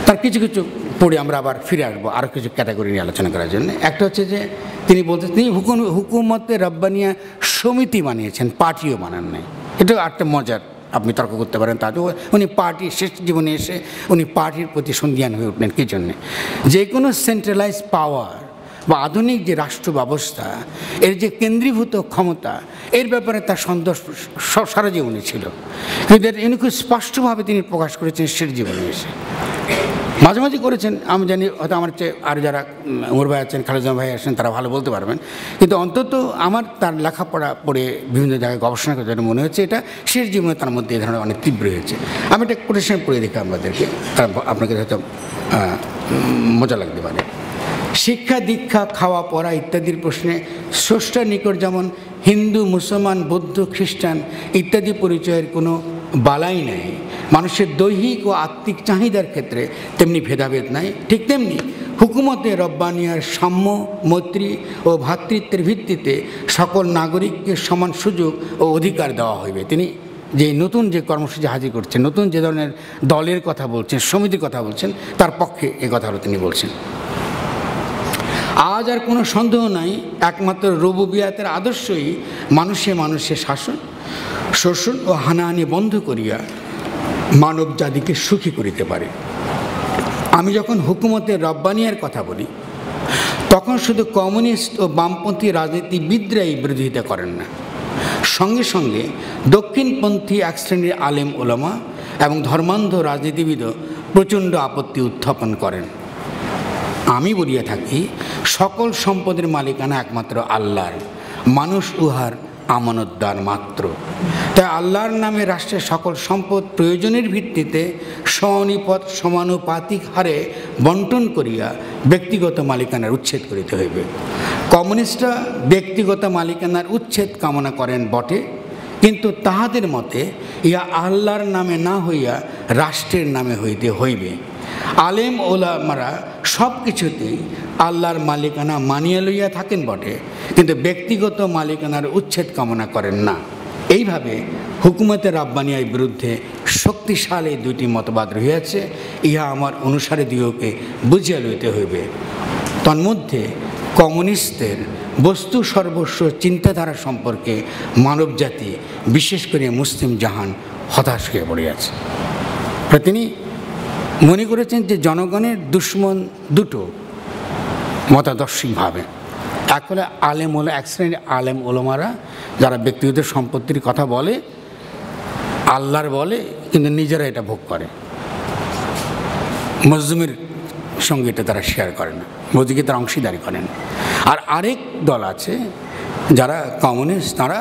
তার কিছু কিছু পড়ে আমরা আবার ফিরে আসবো আরও কিছু ক্যাটাগরি নিয়ে আলোচনা করার জন্য। একটা হচ্ছে যে তিনি বলতে, তিনি হুকুমতে রব্বানিয়া সমিতি বানিয়েছেন, পার্টিও বানান নাই। এটাও একটা মজার, আপনি তর্ক করতে পারেন। তাতেও উনি পার্টি শেষ জীবনে এসে উনি পার্টির প্রতি সন্ধিয়ান হয়ে উঠলেন। কী জন্যে? যে কোনো সেন্ট্রালাইজ পাওয়ার বা আধুনিক যে রাষ্ট্র ব্যবস্থা, এর যে কেন্দ্রীভূত ক্ষমতা, এর ব্যাপারে তার সন্দেহ সারা জীবনে ছিল। কিন্তু উনি খুব স্পষ্টভাবে তিনি প্রকাশ করেছেন শেষ জীবনে এসে। মাঝে মাঝে করেছেন, আমি জানি হয়তো আমার চেয়ে আর যারা উমর ভাই আছেন, খালেদ ভাই আছেন, তারা ভালো বলতে পারবেন। কিন্তু অন্তত আমার তার লেখাপড়া পড়ে বিভিন্ন জায়গায় গবেষণা করে যেটা মনে হচ্ছে, এটা শেষ জীবনে তার মধ্যে এই ধরনের অনেক তীব্র হয়েছে। আমি একটা কোটেশন পড়ে দেখি আমাদেরকে, আপনাকে হয়তো মজা লাগতে পারে। শিক্ষা, দীক্ষা, খাওয়া, পড়া ইত্যাদির প্রশ্নে স্রষ্টার নিকট যেমন হিন্দু, মুসলমান, বৌদ্ধ, খ্রিস্টান ইত্যাদি পরিচয়ের কোনো বালাই নেই, মানুষের দৈহিক ও আত্মিক চাহিদার ক্ষেত্রে তেমনি ভেদাভেদ নাই। ঠিক তেমনি হুকুমতে রব্বানিয়ার সাম্য, মৈত্রী ও ভ্রাতৃত্বের ভিত্তিতে সকল নাগরিককে সমান সুযোগ ও অধিকার দেওয়া হইবে। তিনি যে নতুন যে কর্মসূচি হাজির করছেন, নতুন যে ধরনের দলের কথা বলছেন, সমিতির কথা বলছেন, তার পক্ষে এ কথাগুলো তিনি বলছেন। আজ আর কোনো সন্দেহ নাই, একমাত্র রবুবিয়াতের আদর্শই মানুষের শাসন, শোষণ ও হানাহানি বন্ধ করিয়া মানব জাতিকে সুখী করিতে পারে। আমি যখন হুকুমতের রব্বানিয়ার কথা বলি, তখন শুধু কমিউনিস্ট ও বামপন্থী রাজনীতিবিদরাই বিরোধিতা করেন না, সঙ্গে সঙ্গে দক্ষিণপন্থী এক শ্রেণীর আলেম ওলামা এবং ধর্মান্ধ রাজনীতিবিদও প্রচণ্ড আপত্তি উত্থাপন করেন। আমি বলিয়া থাকি, সকল সম্পদের মালিকানা একমাত্র আল্লাহর, মানুষ উহার আমানতদার মাত্র। তাই আল্লাহর নামে রাষ্ট্রের সকল সম্পদ প্রয়োজনের ভিত্তিতে সমানুপাতিক হারে বন্টন করিয়া ব্যক্তিগত মালিকানার উচ্ছেদ করিতে হইবে। কমিউনিস্টরা ব্যক্তিগত মালিকানার উচ্ছেদ কামনা করেন বটে, কিন্তু তাহাদের মতে ইহা আল্লাহর নামে না হইয়া রাষ্ট্রের নামে হইতে হইবে। আলেম ওলামারা সব কিছুতেই আল্লাহর মালিকানা মানিয়া লইয়া থাকেন বটে, কিন্তু ব্যক্তিগত মালিকানার উচ্ছেদ কামনা করেন না। এইভাবে হুকুমতে রাব্বানিয়ার বিরুদ্ধে শক্তিশালী দুইটি মতবাদ রহিয়াছে, ইহা আমার অনুসারে দিগকে বুঝিয়া লইতে হইবে। তন্মধ্যে কমিউনিস্টদের বস্তু সর্বস্ব চিন্তাধারা সম্পর্কে মানবজাতি, বিশেষ করে মুসলিম জাহান হতাশ হয়ে পড়িয়াছে। তিনি মনে করেছেন যে জনগণের দুশ্মন দুটো মতাদর্শিকভাবে, এক হলে এক শ্রেণীর আলেম ওলামারা যারা ব্যক্তিগত সম্পত্তির কথা বলে, আল্লাহর বলে, কিন্তু নিজেরা এটা ভোগ করে, মজলুমের সঙ্গে এটা তারা শেয়ার করে না, মোদিকে তারা অংশীদারি করেন। আর আরেক দল আছে যারা কমিউনিস্ট, তারা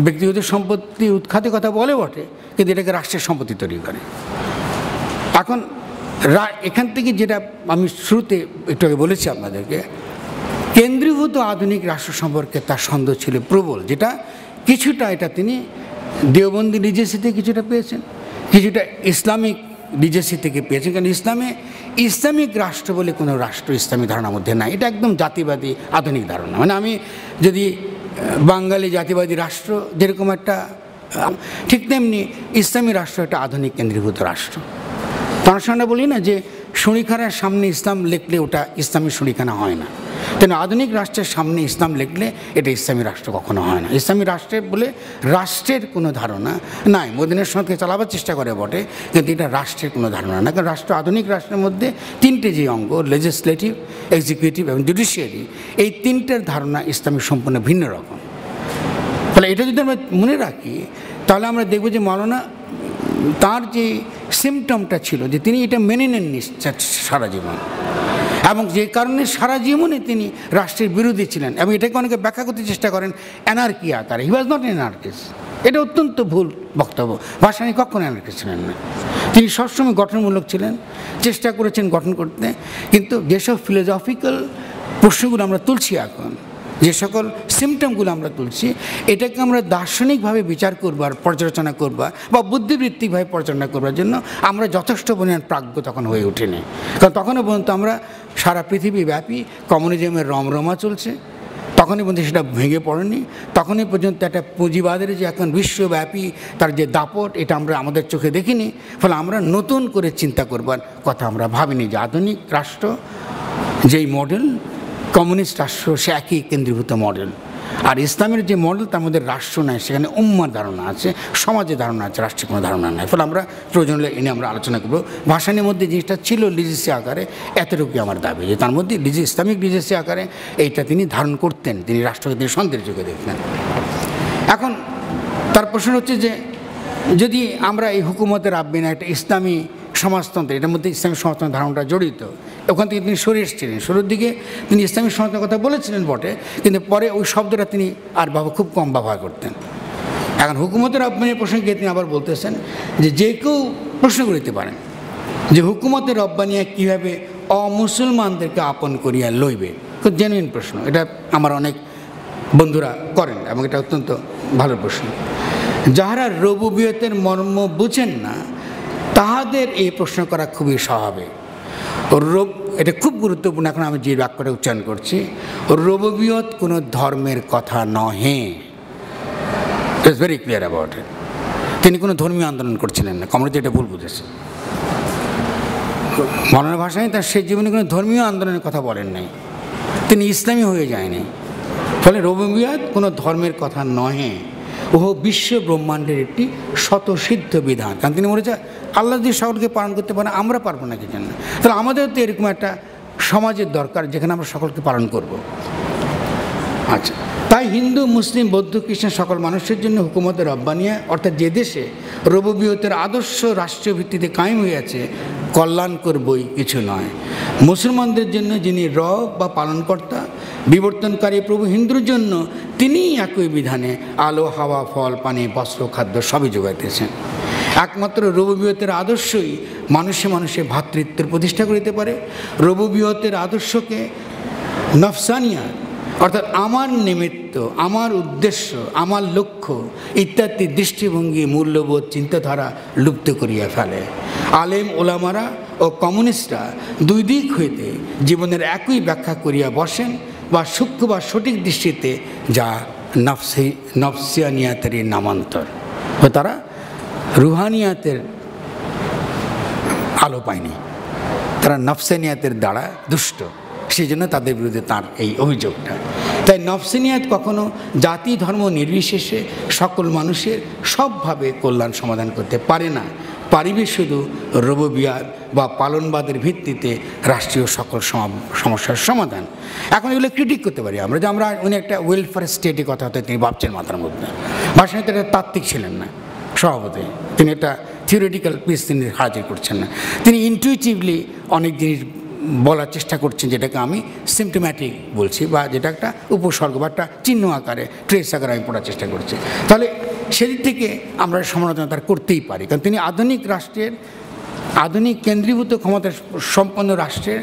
ব্যক্তিগত সম্পত্তি উৎখাতের কথা বলে বটে, কিন্তু এটাকে রাষ্ট্রের সম্পত্তি তৈরি করে। এখন এখান থেকে যেটা আমি শুরুতে একটু আগে বলেছি আপনাদেরকে, কেন্দ্রীভূত আধুনিক রাষ্ট্র সম্পর্কে তার সন্দেহ ছিল প্রবল, যেটা কিছুটা এটা তিনি দেওবন্দি লিজেসি থেকে কিছুটা পেয়েছেন, কিছুটা ইসলামিক লিজেসি থেকে পেয়েছেন। কারণ ইসলামিক রাষ্ট্র বলে কোনো রাষ্ট্র ইসলামিক ধারণার মধ্যে নাই, এটা একদম জাতিবাদী আধুনিক ধারণা। মানে আমি যদি বাঙালি জাতিবাদী রাষ্ট্র যেরকম একটা, ঠিক তেমনি ইসলামী রাষ্ট্র একটা আধুনিক কেন্দ্রীভূত রাষ্ট্র। তার সঙ্গে বলি না যে শরিখানার সামনে ইসলাম লিখলে ওটা ইসলামী শরিখানা হয় না, তেন আধুনিক রাষ্ট্রের সামনে ইসলাম লিখলে এটা ইসলামী রাষ্ট্র কখনো হয় না। ইসলামী রাষ্ট্রের বলে রাষ্ট্রের কোনো ধারণা নাই, মদিনার সঙ্গে চালাবার চেষ্টা করে বটে, কিন্তু এটা রাষ্ট্রের কোনো ধারণা না। কারণ রাষ্ট্র, আধুনিক রাষ্ট্রের মধ্যে তিনটে যে অঙ্গ, লেজিসলেটিভ, এক্সিকিউটিভ এবং জুডিশিয়ারি, এই তিনটের ধারণা ইসলামী সম্পূর্ণ ভিন্ন রকম। ফলে এটা যদি আমরা মনে রাখি, তাহলে আমরা দেখব যে মৌলানা তার যে সিমটমটা ছিল যে তিনি এটা মেনে নেননি সারা জীবন, এবং যে কারণে সারা জীবনে তিনি রাষ্ট্রের বিরোধী ছিলেন, এবং এটাকে অনেকে ব্যাখ্যা করতে চেষ্টা করেন অ্যানার্কি আকারে। হি ওয়াজ নট অ্যানার্কিস্ট, এটা অত্যন্ত ভুল বক্তব্য। ভাসানী কখনো অ্যানার্কিস্ট ছিলেন না, তিনি সবসময় গঠনমূলক ছিলেন, চেষ্টা করেছেন গঠন করতে। কিন্তু যেসব ফিলোসফিক্যাল প্রশ্নগুলো আমরা তুলছি এখন, যে সকল সিমটমগুলো আমরা তুলছি, এটাকে আমরা দার্শনিকভাবে বিচার করবার, পর্যালোচনা করবার বা বুদ্ধিবৃত্তিকভাবে পর্যালোচনা করবার জন্য আমরা যথেষ্ট পরিমাণ প্রাজ্ঞ তখন হয়ে ওঠেনি। কারণ তখনও পর্যন্ত আমরা সারা পৃথিবীব্যাপী কমিউনিজমের রমরমা চলছে, তখনই পর্যন্ত সেটা ভেঙে পড়েনি, তখনই পর্যন্ত একটা পুঁজিবাদের যে এখন বিশ্বব্যাপী তার যে দাপট, এটা আমরা আমাদের চোখে দেখিনি। ফলে আমরা নতুন করে চিন্তা করবার কথা আমরা ভাবিনি যে আধুনিক রাষ্ট্র যেই মডেল, কমিউনিস্ট রাষ্ট্র সে একই কেন্দ্রীভূত মডেল, আর ইসলামের যে মডেল তার মধ্যে রাষ্ট্র নাই, সেখানে উম্মার ধারণা আছে, সমাজের ধারণা আছে, রাষ্ট্রের কোনো ধারণা নাই। ফলে আমরা প্রয়োজন হলে এনে আমরা আলোচনা করবো। ভাসানের মধ্যে জিনিসটা ছিল লিজেসি আকারে, এতটুকুই আমার দাবি যে তার মধ্যে ইসলামিক লিজেসি আকারে এইটা তিনি ধারণ করতেন, তিনি রাষ্ট্রকে তিনি সন্দেহের চোখে দেখতেন। এখন তার প্রশ্ন হচ্ছে যে যদি আমরা এই হুকুমতের রাব্বিনা একটা ইসলামী সমাজতন্ত্র, এটার মধ্যে ইসলামী সমাজতন্ত্রের ধারণাটা জড়িত, ওখান থেকে তিনি সরে এসেছিলেন। শুরুর দিকে তিনি ইসলামী সমাজতন্ত্রের কথা বলেছিলেন বটে, কিন্তু পরে ওই শব্দটা তিনি আর খুব কম ব্যবহার করতেন। এখন হুকুমতের রব্বানির প্রসঙ্গে তিনি আবার বলতেছেন যে কেউ প্রশ্ন করতে পারেন যে হুকুমতের রব্বানিয়া কীভাবে অমুসলমানদেরকে আপন করিয়া লইবে। খুব জেনুইন প্রশ্ন, এটা আমার অনেক বন্ধুরা করেন এবং এটা অত্যন্ত ভালো প্রশ্ন। যাহারা রুবুবিয়তের মর্ম বুঝেন না তাহাদের এই প্রশ্ন করা খুবই স্বাভাবিক। এটা খুব গুরুত্বপূর্ণ। এখন আমি যে বাক্যটা উচ্চারণ করছি, রুবুবিয়ত কোনো ধর্মের কথা নহে, it's very clear about it. তিনি কোনো ধর্মীয় আন্দোলন করছিলেন না, কমরেড এটা ভুল বুঝেছে। মৌলানা ভাসানী তার শেষ জীবনে কোনো ধর্মীয় আন্দোলনের কথা বলেন নাই, তিনি ইসলামী হয়ে যায়নি। ফলে রুবুবিয়ত কোনো ধর্মের কথা নহে, ও বিশ্ব ব্রহ্মাণ্ডের একটি স্বতঃসিদ্ধ বিধান। কারণ তিনি বলেছে আল্লাহ যদি সকলকে পালন করতে পারেন, আমরা পারবো না কি জন্য? তাহলে আমাদের তো এরকম একটা সমাজের দরকার যেখানে আমরা সকলকে পালন করব। আচ্ছা, তাই হিন্দু, মুসলিম, বৌদ্ধ, খ্রিস্টান সকল মানুষের জন্য হুকুমতের রব্বানিয়া, অর্থাৎ যে দেশে রুবুবিয়তের আদর্শ রাষ্ট্রীয় ভিত্তিতে কায়েম হয়ে আছে, কল্যাণকর বই কিছু নয়। মুসলমানদের জন্য যিনি রব বা পালনকর্তা, বিবর্তনকারী প্রভু, হিন্দুর জন্য তিনিই একই বিধানে আলো, হাওয়া, ফল, পানি, বস্ত্র, খাদ্য সবই যোগাইতেছেন। একমাত্র রুবুবিয়তের আদর্শই মানুষে মানুষে ভ্রাতৃত্বের প্রতিষ্ঠা করিতে পারে। রুবুবিয়তের আদর্শকে নফসানিয়া অর্থাৎ আমার নিমিত্ত, আমার উদ্দেশ্য, আমার লক্ষ্য ইত্যাদি দৃষ্টিভঙ্গি, মূল্যবোধ, চিন্তাধারা লুপ্ত করিয়া ফেলে। আলেম ওলামারা ও কমিউনিস্টরা দুই দিক হইতে জীবনের একই ব্যাখ্যা করিয়া বসেন, বা সূক্ষ্ম বা সঠিক দৃষ্টিতে, যা নফসিয়ানিয়াতেরই নামান্তর। তারা রুহানিয়াতের আলো পায়নি, তারা নফসানিয়াতের দ্বারা দুষ্ট, সেই জন্য তাদের বিরুদ্ধে তার এই অভিযোগটা। তাই নফসানিয়াত কখনো জাতি ধর্ম নির্বিশেষে সকল মানুষের সবভাবে কল্যাণ সমাধান করতে পারে না, পারিবে শুধু রববিয়াদ বা পালনবাদের ভিত্তিতে রাষ্ট্রীয় সকল সমস্যার সমাধান। এখন এগুলো ক্রিটিক করতে পারি আমরা, যে আমরা উনি একটা ওয়েলফেয়ার স্টেটের কথা হতে তিনি ভাবছেন মাথার মধ্যে। ভাষণে এটা তাত্ত্বিক ছিলেন না স্বভাবতই, তিনি একটা থিওরিটিক্যাল পিস তিনি হাজির করছেন না, তিনি ইনটুইটিভলি অনেক জিনিস বলার চেষ্টা করছেন, যেটাকে আমি সিমটোম্যাটিক বলছি, বা যেটা একটা উপসর্গ বা একটা চিহ্ন আকারে, ট্রেস আকারে আমি পড়ার চেষ্টা করছি। তাহলে সেদিক থেকে আমরা সমালোচনা তার করতেই পারি, কারণ তিনি আধুনিক রাষ্ট্রের, আধুনিক কেন্দ্রীভূত ক্ষমতা সম্পন্ন রাষ্ট্রের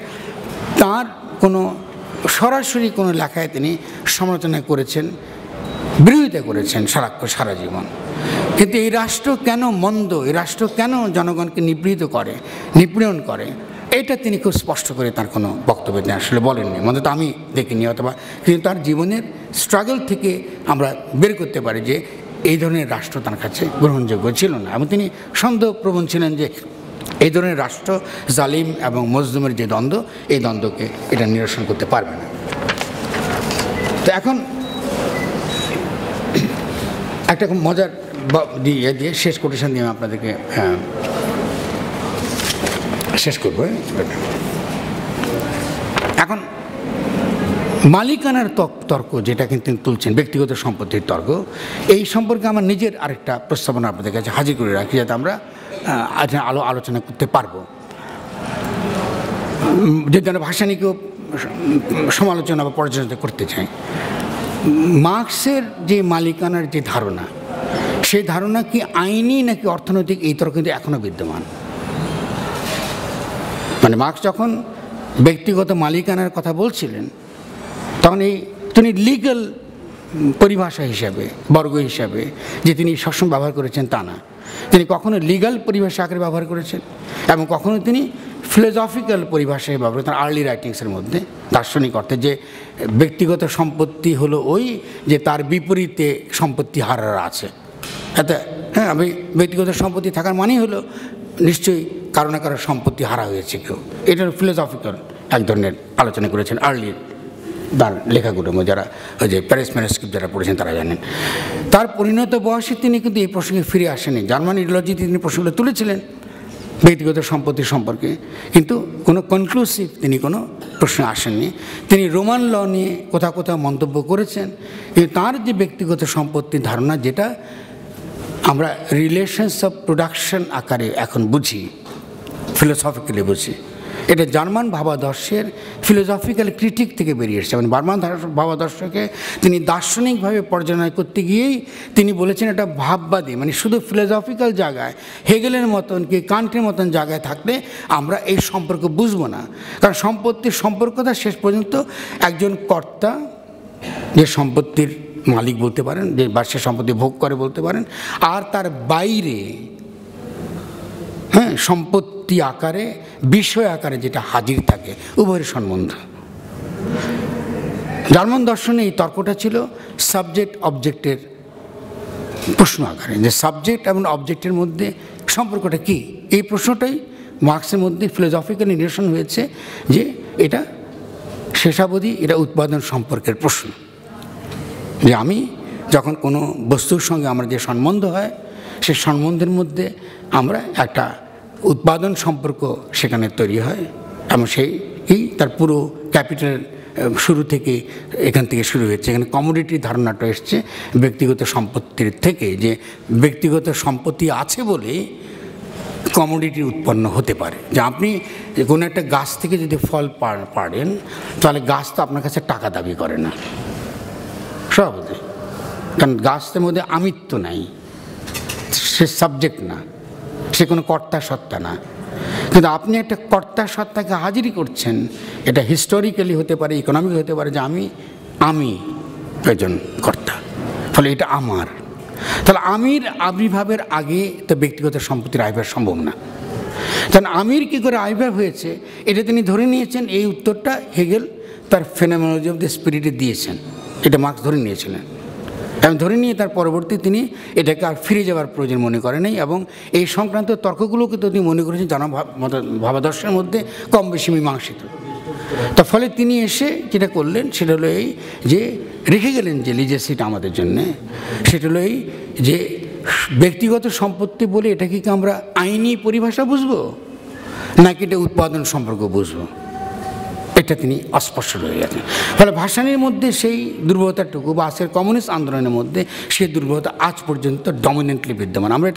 তার কোনো সরাসরি কোনো লেখায় তিনি সমালোচনা করেছেন, বিরোধিতা করেছেন সারা জীবন। কিন্তু এই রাষ্ট্র কেন মন্দ, এই রাষ্ট্র কেন জনগণকে নিপীড়ন করে, এটা তিনি খুব স্পষ্ট করে তার কোনো বক্তব্যে তিনি আসলে বলেননি, মনে তো আমি দেখিনি, অথবা কিন্তু তার জীবনের স্ট্রাগল থেকে আমরা বের করতে পারি যে এই ধরনের রাষ্ট্র তার কাছে গ্রহণযোগ্য ছিল না, এবং তিনি সন্দেহপ্রবণ ছিলেন যে এই ধরনের রাষ্ট্র জালিম এবং মজলুমের যে দ্বন্দ্ব, এই দ্বন্দ্বকে এটা নিরসন করতে পারবে না। তো এখন একটা খুব মজার দিয়ে শেষ কোটেশন দিয়ে আমি আপনাদেরকে শেষ করবো। এখন মালিকানার তর্ক যেটা কিন্তু তুলছেন, ব্যক্তিগত সম্পত্তির তর্ক, এই সম্পর্কে আমার নিজের আরেকটা প্রস্তাবনা আপনাদের কাছে হাজির করে রাখি, যাতে আমরা আলোচনা করতে পারবো। যদি আমরা ভাষা নিয়েও সমালোচনা বা পর্যালোচনা করতে চাই, মার্ক্সের যে মালিকানার যে ধারণা, সেই ধারণা কি আইনি নাকি অর্থনৈতিক, এই তর্ক কিন্তু এখনও বিদ্যমান। মানে মার্ক্স যখন ব্যক্তিগত মালিকানার কথা বলছিলেন, তখন তিনি লিগ্যাল পরিভাষা হিসাবে, বর্গ হিসাবে যে তিনি সবসময় ব্যবহার করেছেন তা না, তিনি কখনো লিগ্যাল পরিভাষা আকারে ব্যবহার করেছেন, এবং কখনো তিনি ফিলোসফিক্যাল পরিভাষায় ব্যবহার করেছেন আর্লি রাইটিংসের মধ্যে, দার্শনিক অর্থে, যে ব্যক্তিগত সম্পত্তি হলো ওই যে তার বিপরীতে সম্পত্তি হারারা আছে। হ্যাঁ, আমি ব্যক্তিগত সম্পত্তি থাকার মানেই হলো নিশ্চয়ই কারো না কারো সম্পত্তি হারা হয়েছে কেউ। এটার ফিলোসফিক্যাল এক ধরনের আলোচনা করেছেন আর্লি তার লেখাগুলো, যারা ওই যে প্যারিস ম্যানুস্ক্রিপ্ট যারা পড়েছেন তারা জানেন। তার পরিণত বয়সে তিনি কিন্তু এই প্রসঙ্গে ফিরে আসেনি। জার্মান ইডিওলজিতে তিনি প্রসঙ্গগুলো তুলেছিলেন ব্যক্তিগত সম্পত্তি সম্পর্কে, কিন্তু কোনো কনক্লুসিভ তিনি কোনো প্রশ্নে আসেননি। তিনি রোমান ল নিয়ে কোথাও কোথাও মন্তব্য করেছেন, কিন্তু তার যে ব্যক্তিগত সম্পত্তির ধারণা, যেটা আমরা রিলেশনস অফ প্রোডাকশন আকারে এখন বুঝি, ফিলোসফিক্যালি বুঝি, এটা জার্মান ভাবাদর্শের ফিলোসফিক্যাল ক্রিটিক থেকে বেরিয়ে এসেছে। মানে জার্মান ভাবাদর্শকে তিনি দার্শনিকভাবে পর্যালোচনা করতে গিয়েই তিনি বলেছেন এটা ভাববাদী, মানে শুধু ফিলোসফিক্যাল জায়গায় হেগেলের মতন কি কান্টের মতন জায়গায় থাকলে আমরা এই সম্পর্ক বুঝবো না। কারণ সম্পত্তির সম্পর্কটা শেষ পর্যন্ত একজন কর্তা, যে সম্পত্তির মালিক বলতে পারেন, যে সে সম্পত্তি ভোগ করে বলতে পারেন, আর তার বাইরে হ্যাঁ সম্পত্তি আকারে, বিষয় আকারে যেটা হাজির থাকে, উভয়ের সম্বন্ধ। জার্মান দর্শনে এই তর্কটা ছিল সাবজেক্ট অবজেক্টের প্রশ্ন আকারে, যে সাবজেক্ট এবং অবজেক্টের মধ্যে সম্পর্কটা কি, এই প্রশ্নটাই মার্ক্সের মধ্যে ফিলোসফিক্যালি নিরসন হয়েছে, যে এটা শেষাবধি এটা উৎপাদন সম্পর্কের প্রশ্ন, যে আমি যখন কোনো বস্তুর সঙ্গে আমার যে সম্বন্ধ হয়, সেই সম্বন্ধের মধ্যে আমরা একটা উৎপাদন সম্পর্ক সেখানে তৈরি হয়, এবং সেই তার পুরো ক্যাপিটাল শুরু থেকে এখান থেকে শুরু হয়েছে। এখানে কমোডিটির ধারণাটা এসছে ব্যক্তিগত সম্পত্তির থেকে, যে ব্যক্তিগত সম্পত্তি আছে বলে কমোডিটি উৎপন্ন হতে পারে। যে আপনি কোনো একটা গাছ থেকে যদি ফল পাড়েন, তাহলে গাছ তো আপনার কাছে টাকা দাবি করে না স্বভাবতই, কারণ গাছের মধ্যে আমিত্ব নাই, সে সাবজেক্ট না, সে কোনো কর্তা সত্তা না। কিন্তু আপনি একটা কর্তা সত্তাকে হাজিরি করছেন, এটা হিস্টোরিক্যালি হতে পারে, ইকোনমিক হতে পারে, যে আমি আমি একজন কর্তা, ফলে এটা আমার। তাহলে আমির আবির্ভাবের আগে তো ব্যক্তিগত সম্পত্তির আবির্ভাব সম্ভব না। কারণ আমির কী করে আবির্ভাব হয়েছে এটা তিনি ধরে নিয়েছেন, এই উত্তরটা হেগেল তার ফেনোমেনোলজি অফ দ্য স্পিরিটে দিয়েছেন, এটা মার্কস ধরে নিয়েছিলেন। এবং ধরে নিয়ে তার পরবর্তী তিনি এটাকে আর ফিরে যাওয়ার প্রয়োজন মনে করেন নাই, এবং এই সংক্রান্ত তর্কগুলোকে তো তিনি মনে করেছেন ভাবাদর্শের মধ্যে কম বেশি মীমাংসিত। তার ফলে তিনি এসে যেটা করলেন সেটা হলো এই যে রেখে গেলেন যে লিজেসিটা আমাদের জন্যে, সেটা হলো এই যে ব্যক্তিগত সম্পত্তি বলে এটাকে কি আমরা আইনি পরিভাষা বুঝবো নাকি এটা উৎপাদন সম্পর্ক বুঝবো, এটা তিনি অস্পষ্ট রয়ে গেছেন। ফলে ভাসানীর মধ্যে সেই দুর্বলতাটুকু বা আজকের কমিউনিস্ট আন্দোলনের মধ্যে সেই দুর্বলতা আজ পর্যন্ত ডমিনেন্টলি বিদ্যমান। আমরা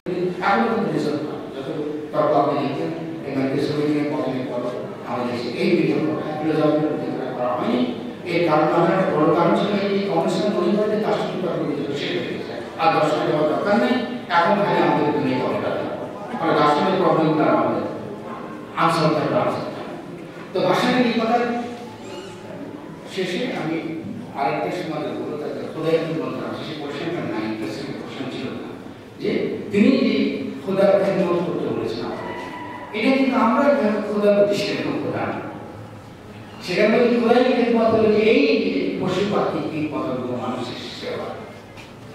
তো ভাসানীর এই কথা শেষে আমি আরেকটা সমাজে বলবো, খোদাই বলতাম শেষে কোশ্চেনটা না, ইন্টারেস্টিং কোশ্চেন ছিল না যে তিনি যে খোদার খেদমত করতে বলেছেন এটা কিন্তু আমরা খোদার দৃষ্টির খোদা, সেখানে খোদাই খেদমত হলো যে এই পশু পাখি কীট পতঙ্গ মানুষের সেবা।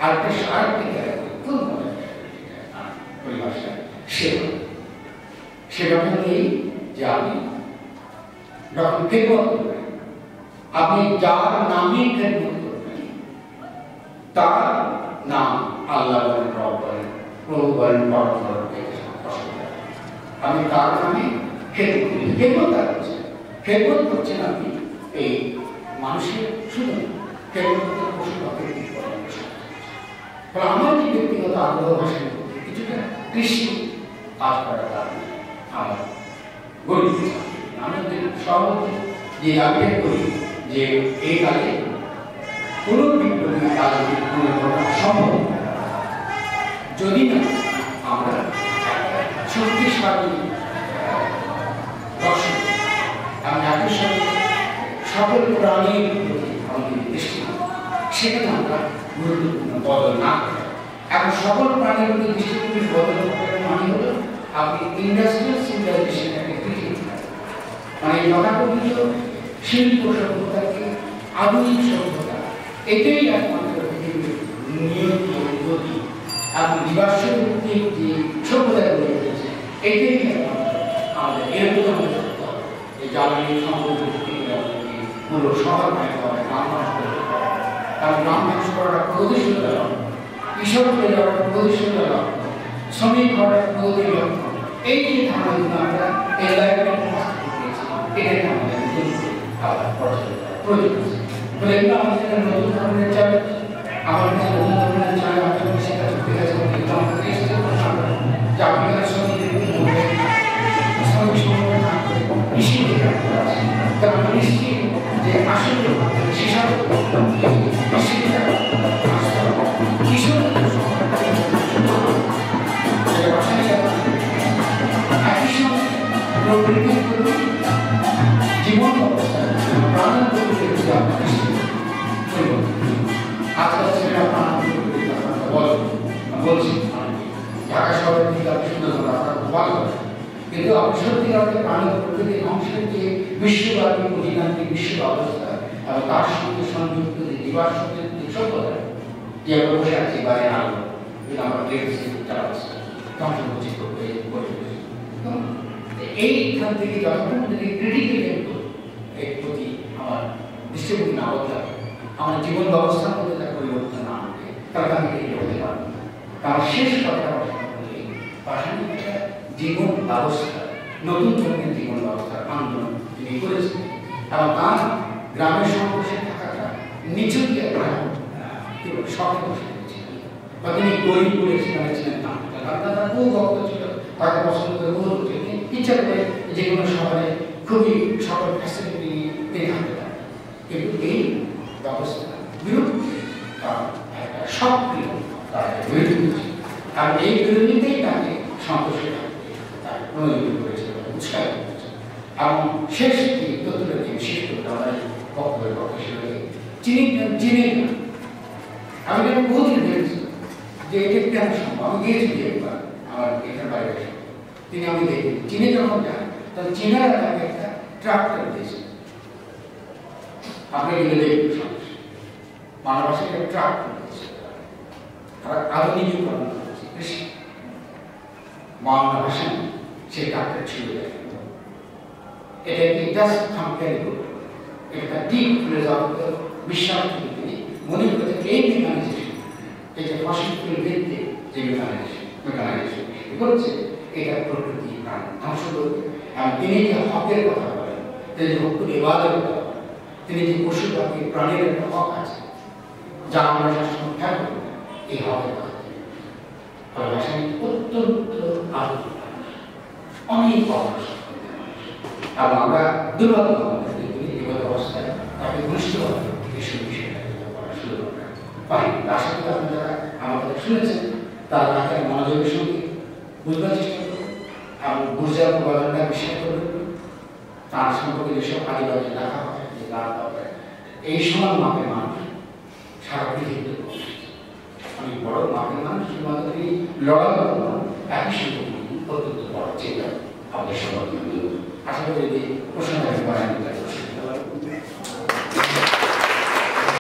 আরেকটা খুব পরিভাষা সেবা, সেবাটা নেই যে আপনি যখন খেদমত করবেন, আপনি যার নামে খেদমত করবেন তার নাম আল্লাহ বলেন, রব বলেন, প্রভু বলেন, পরম বলেন, আপনি তার নামে খেদমত করবেন। খেদমত তার করছেন, খেদমত করছেন আপনি এই মানুষের শুধু খেদমত করতে পশু পাখির কি করেন। ফলে আমার যে ব্যক্তিগত আগ্রহ ভাষার মধ্যে কিছুটা কৃষি কাজ করার কারণে আমার গরিব আমাদের সভাপতি যে দাবিটা করি যে এই কাজে কোনো বিপ্লবী কাজ সম্ভব যদি না আমরা শক্তিশালী দর্শন এবং একই সঙ্গে সকল প্রাণীর প্রতি আমাদের দৃষ্টি সেখানে আমরা গুরুত্বপূর্ণ বদল না করি। এখন সকল প্রাণীর প্রতি দৃষ্টিভঙ্গির বদল করার মানে হলো আপনি ইন্ডাস্ট্রিয়াল সিভিলাইজেশনটাকে ক্রিটিক মানে তথাকথিত শিল্প সভ্যতাকে আধুনিক সভ্যতা, এটাই একমাত্র পৃথিবীর নিয়ম গতি এবং জীবাশ্ম ভিত্তিক যে সভ্যতা গড়ে উঠেছে এটাই একমাত্র আমাদের এরকম এই জ্বালানি সম্পদ পুরো শহর ধ্বংস করে, গ্রাম ধ্বংস করতে পারে, কারণ গ্রাম ধ্বংস করাটা প্রগতিশীলতা লক্ষ্য, কৃষক হয়ে যাওয়ার প্রগতিশীলতা লক্ষ্য, শ্রমিক হওয়ার প্রগতি লক্ষ্য, এই যে ধারণাগুলো আমরা এই লাইব্রেরিতে এটাকে আমাদের প্রয়োজন আছে। বলে এগুলো আমাদের নতুন ধরনের চাই, আমার কাছে নতুন ধরনের চাই, আমাদের সেটা চলতে গেছে যে আপনার সঙ্গে কৃষি কারণ কৃষি যে আসলে সেসব কিশোর একই সঙ্গে প্রবৃত্তির প্রতি জীবন অবস্থা প্রাণ আজকাল ছেলেরা প্রাণ বলছি ঢাকা শহরের দিকে আপনি সুন্দর ভালো, কিন্তু আপনি সত্যিকার প্রাণ প্রকৃতি ধ্বংসের যে বিশ্বব্যাপী অধিকান্তিক বিশ্ব অবস্থা এবং তার সঙ্গে সংযুক্ত যে জীবাশ্মের যে সভ্যতা যে আমরা বসে আছি বাইরে আলো কিন্তু আমরা দেখছি চালাচ্ছি ধ্বংস করছি এইখান থেকে যখন যদি ক্রিটিক্যাল এর প্রতি আমার দৃষ্টিভঙ্গি না বদলাবে, আমার জীবন ব্যবস্থার মধ্যে তার পরিবর্তন না আনবে, তাহলে আমি এগিয়ে হতে পারবো না। তার শেষ কথা ভাষানিক একটা জীবন ব্যবস্থা, নতুন ধরনের জীবন ব্যবস্থার আন্দোলন তিনি করেছেন এবং তার গ্রামের সংঘর্ষে থাকাটা নিচুকে একটা শখে বসে গেছিলেন বা তিনি গরিব করে ছিলেন না, কারণ তার খুব ভক্ত ছিল, তাকে পছন্দ করে বহু তিনি ইচ্ছা করে যে কোনো শহরে খুবই সকল ফ্যাসিলিটি তিনি থাকতে পারেন, কিন্তু এই ব্যবস্থা বিরুদ্ধে তার একটা সক্রিয় তার বিরোধী, কারণ এই বিরোধীতেই তাকে সন্তোষে থাকতে তার প্রয়োজন করেছিল, উৎসাহিত করেছে। এবং শেষ তথ্যটা বিশেষ করে আমরা বক্তব্যের পক্ষে হিসেবে চিনি চিনি আমি যেন বহুদিন ভেবেছি যে এটা কেন সম্ভব। আমি গিয়েছি একবার আমার এখানে বাইরে, তিনি আমি দেখি চীনে যখন যান তখন চীনারা তাকে একটা ট্রাক্টর দিয়েছে, আপনি গেলে দেখবেন সমস্যা বাংলাদেশে একটা ট্রাক্টর দিয়েছে, আর আধুনিকীকরণ করেছে কৃষি। বাংলা ভাষা সেই ট্রাক্টর ছিল এটা কি জাস্ট কম্পেয়ার করবে, এটা ডিপ ফিলোসফিক্যাল বিশ্বাস থেকে তিনি মনে করতে এই মেকানিজেশন, এই যে ফসিল ফুয়েল ভিত্তিক যে মেকানাইজেশন হচ্ছে এটা প্রকৃতি প্রাণ ধ্বংস করবে। এবং তিনি যে হকের কথা বলেন, তিনি যে হকুল ইবাদের কথা বলেন, তিনি যে পশু পাখি প্রাণীর একটা হক আছে যা আমরা সবসময় খেয়াল করি না, এই হকের কথা রাসায়নিক অত্যন্ত আধুনিক অনেক অবকাশ। এবং আমরা দুর্ভাগ্য বিগত অবস্থায় তাকে ঘনিষ্ঠভাবে এইসব বিষয়টা করা শুরু করেন পাই। আশা করি আপনি যারা আমার কথা শুনেছেন তারা তাকে মনোযোগের সঙ্গে বুঝবার চেষ্টা করবেন এবং বুঝার উপাদানটা বিশ্বাস করবেন। তার সম্পর্কে যেসব আদিবাদী লেখা হয় যে লাভ হবে এই সমান মাপের মানুষ সারা পৃথিবীতে অনেক বড় মাপের মানুষ, শুধুমাত্র তিনি লড়াই করবেন একই সঙ্গে অত্যন্ত বড় চেষ্টা আমাদের সবার আশা করি প্রশ্ন